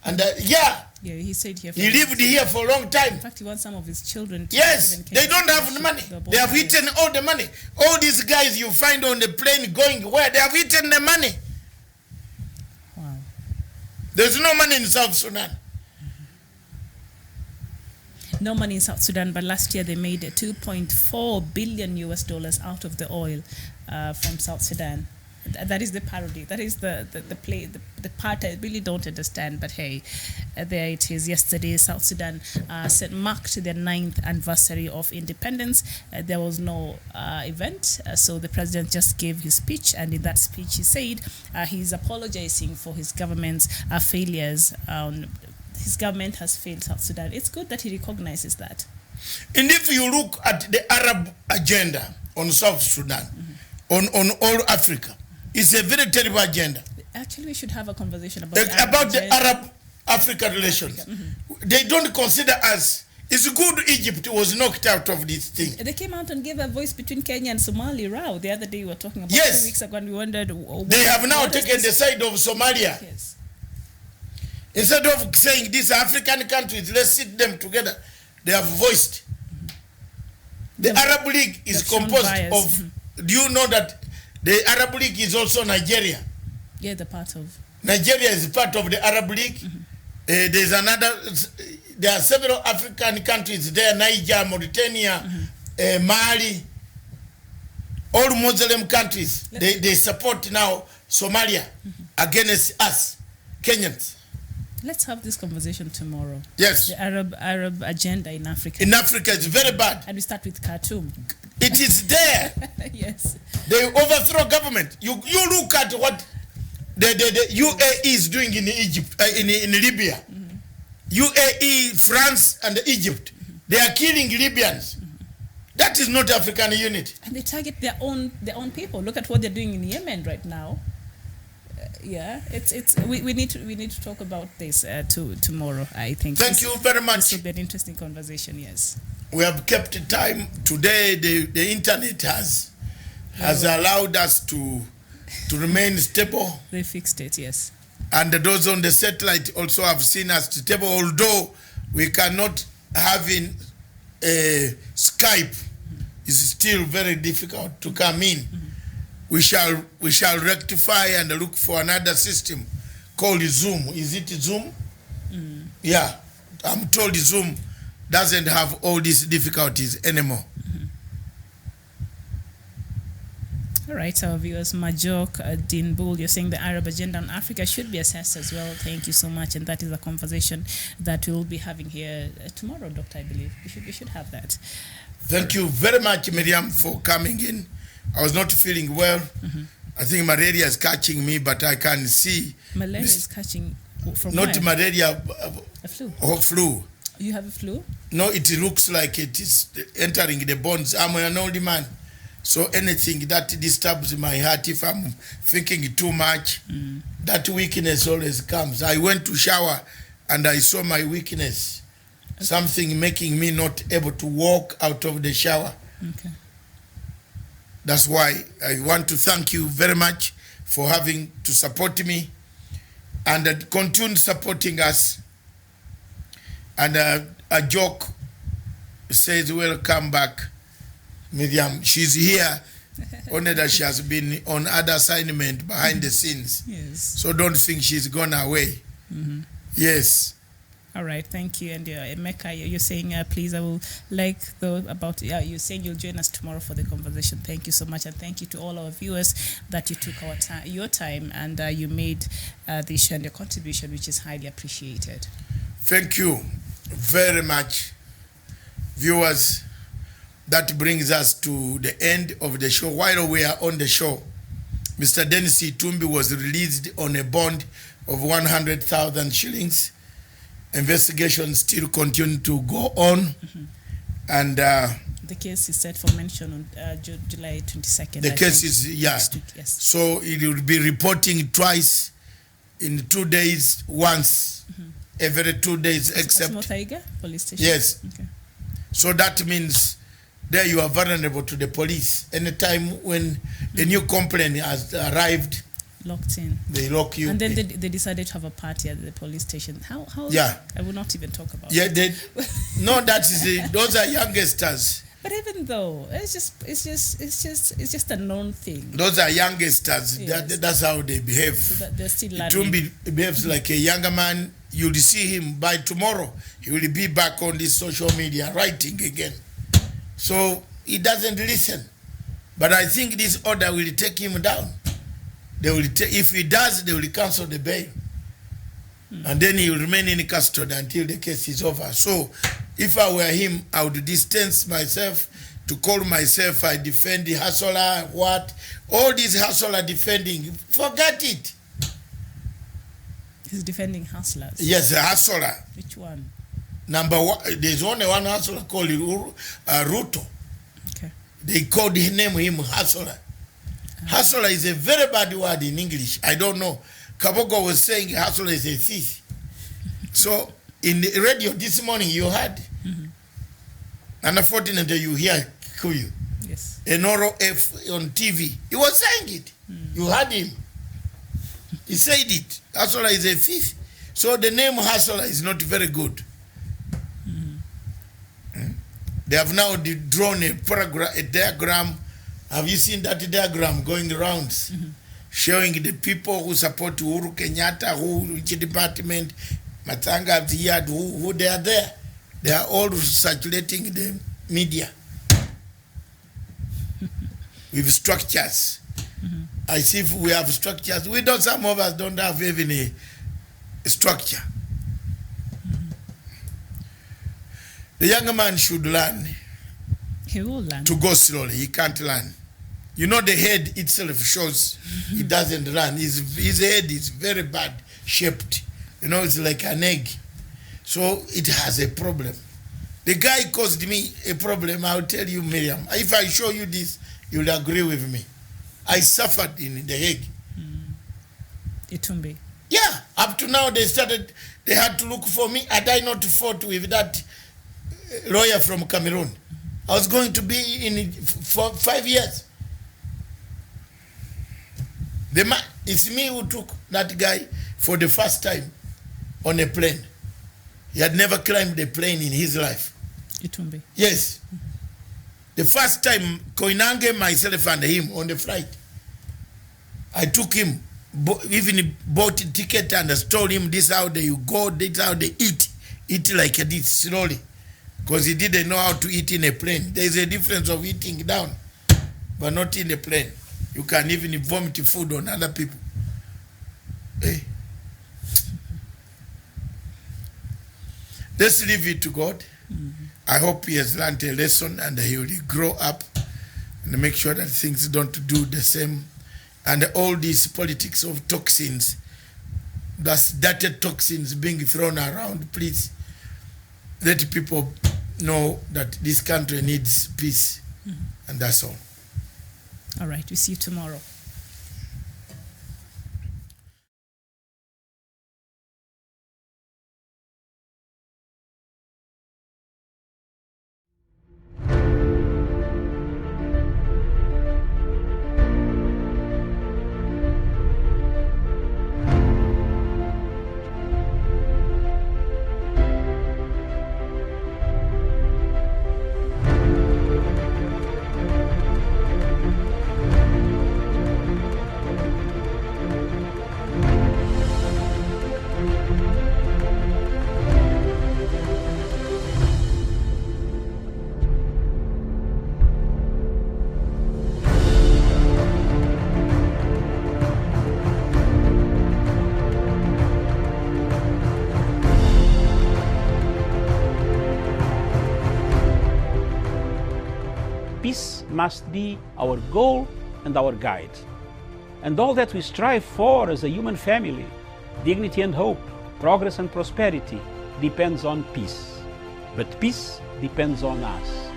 And yeah, he stayed here. He lived here for a long time. In fact, he wants some of his children to Yes, even they don't have the money. They have eaten all the money. All these guys you find on the plane going where? They have eaten the money. Wow. There's no money in South Sudan. No money in South Sudan, but last year they made $2.4 billion out of the oil from South Sudan. That is the parody. That is the part I really don't understand. But hey, there it is. Yesterday, South Sudan marked their 9th anniversary of independence. There was no event, so the president just gave his speech, and in that speech he said he's apologizing for his government's failures. His government has failed South Sudan. It's good that he recognizes that. And if you look at the Arab agenda on South Sudan, on all Africa, it's a very terrible agenda. Actually, we should have a conversation about the Arab-Africa relations. They don't consider us. It's good Egypt was knocked out of this thing. They came out and gave a voice between Kenya and Somali row. The other day we were talking about 2 weeks ago, and we wondered. They have now taken the side of Somalia. Yes. Instead of saying these African countries, let's sit them together, they have voiced. The Arab League is composed of. Do you know that the Arab League is also Nigeria? Yeah, the part of. Nigeria is part of the Arab League. There are several African countries there: Niger, Mauritania, Mali. All Muslim countries. They support now Somalia against us, Kenyans. Let's have this conversation tomorrow. Yes. The Arab agenda in Africa. In Africa, it's very bad. And we start with Khartoum. It is there. Yes. They overthrow government. You look at what the UAE is doing in Egypt, in Libya. UAE, France, and Egypt. They are killing Libyans. That is not African unity. And they target their own people. Look at what they're doing in Yemen right now. We need to talk about this tomorrow, I think. Thank you very much. This will be an interesting conversation. Yes. We have kept time today. The internet has allowed us to remain stable. They fixed it. Yes. And those on the satellite also have seen us stable, although we cannot have in Skype. It's still very difficult to come in. We shall rectify and look for another system called Zoom. Is it Zoom? Yeah, I'm told Zoom doesn't have all these difficulties anymore. All right, our viewers, Majok Dinbul, you're saying the Arab agenda on Africa should be assessed as well. Thank you so much, and that is a conversation that we'll be having here tomorrow, Doctor. I believe we should have that. Thank you very much, Miriam, for coming in. I was not feeling well. I think malaria is catching me, but I can see. Malaria is catching from not where? Malaria. A flu. Or flu. You have a flu? No, it looks like it is entering the bones. I'm an old man, so anything that disturbs my heart, if I'm thinking too much, that weakness always comes. I went to shower and I saw my weakness. Okay. Something making me not able to walk out of the shower. Okay. That's why I want to thank you very much for having to support me and continue supporting us. And a joke says, welcome back, Miriam. She's here, only that she has been on other assignment behind the scenes. Yes. So don't think she's gone away. Yes. All right, thank you. And Emeka, you're saying, please, I will like about, you're saying you'll join us tomorrow for the conversation. Thank you so much. And thank you to all our viewers that you took your time and you made this and your contribution, which is highly appreciated. Thank you very much, viewers. That brings us to the end of the show. While we are on the show, Mr. Dennis Itumbi was released on a bond of 100,000 shillings. Investigations still continue to go on. And the case is set for mention on July 22nd. the case is, yeah. Yes. So it will be reporting twice in 2 days, once every 2 days, except. Motaiga police station? Yes. Okay. So that means there you are vulnerable to the police. Anytime when a new complaint has arrived, locked in. They lock you. And then they decided to have a party at the police station. How? Yeah. I will not even talk about Yeah, it. no, that is those are youngsters. But even though it's just a known thing. Those are youngsters. Yes. That's how they behave. So that they're still learning. Tumbi behaves like a younger man. You'll see him by tomorrow. He will be back on this social media writing again. So he doesn't listen. But I think this order will take him down. They will if he does, they will cancel the bail. And then he will remain in custody until the case is over. So if I were him, I would distance myself to call myself, I defend the hustler, what? All these hustler defending, forget it. He's defending hustlers. Yes, a hustler. Which one? Number one, there's only one hustler called Ruto. Okay. They called him hustler. Hustler is a very bad word in English. I don't know. Kabogo was saying hustler is a thief. So in the radio this morning you heard, and unfortunately you hear Kuyu. Yes. Enoro F on TV. He was saying it. You heard him. He said it. Hustler is a thief. So the name hustler is not very good. They have now drawn a diagram. Have you seen that diagram going around? Showing the people who support Uhuru Kenyatta, which department, Matanga, Ziyad, who they are there. They are all circulating the media with structures. I see if we have structures. We don't, some of us don't have even a structure. The younger man should learn. He will learn. To go slowly. He can't learn. You know, the head itself shows he doesn't run. His head is very bad shaped. You know, it's like an egg. So it has a problem. The guy caused me a problem. I'll tell you, Miriam. If I show you this, you'll agree with me. I suffered in the egg. Itumbi. Yeah. Up to now, they had to look for me. Had I not fought with that lawyer from Cameroon, I was going to be in it for 5 years. It's me who took that guy for the first time on a plane. He had never climbed a plane in his life. Itumbi. Yes. The first time, Koinange, myself, and him on the flight, I took him, even bought a ticket and I told him this is how they go, this is how they eat. Eat like this, slowly. Because he didn't know how to eat in a plane. There's a difference of eating down, but not in a plane. You can even vomit food on other people. Hey. Let's leave it to God. I hope he has learned a lesson and he will grow up and make sure that things don't do the same. And all these politics of toxins, that's dirty toxins being thrown around, please let people know that this country needs peace. And that's all. All right, we'll see you tomorrow. Peace must be our goal and our guide. And all that we strive for as a human family Dignity and hope, progress and prosperity depends on peace. But peace depends on us.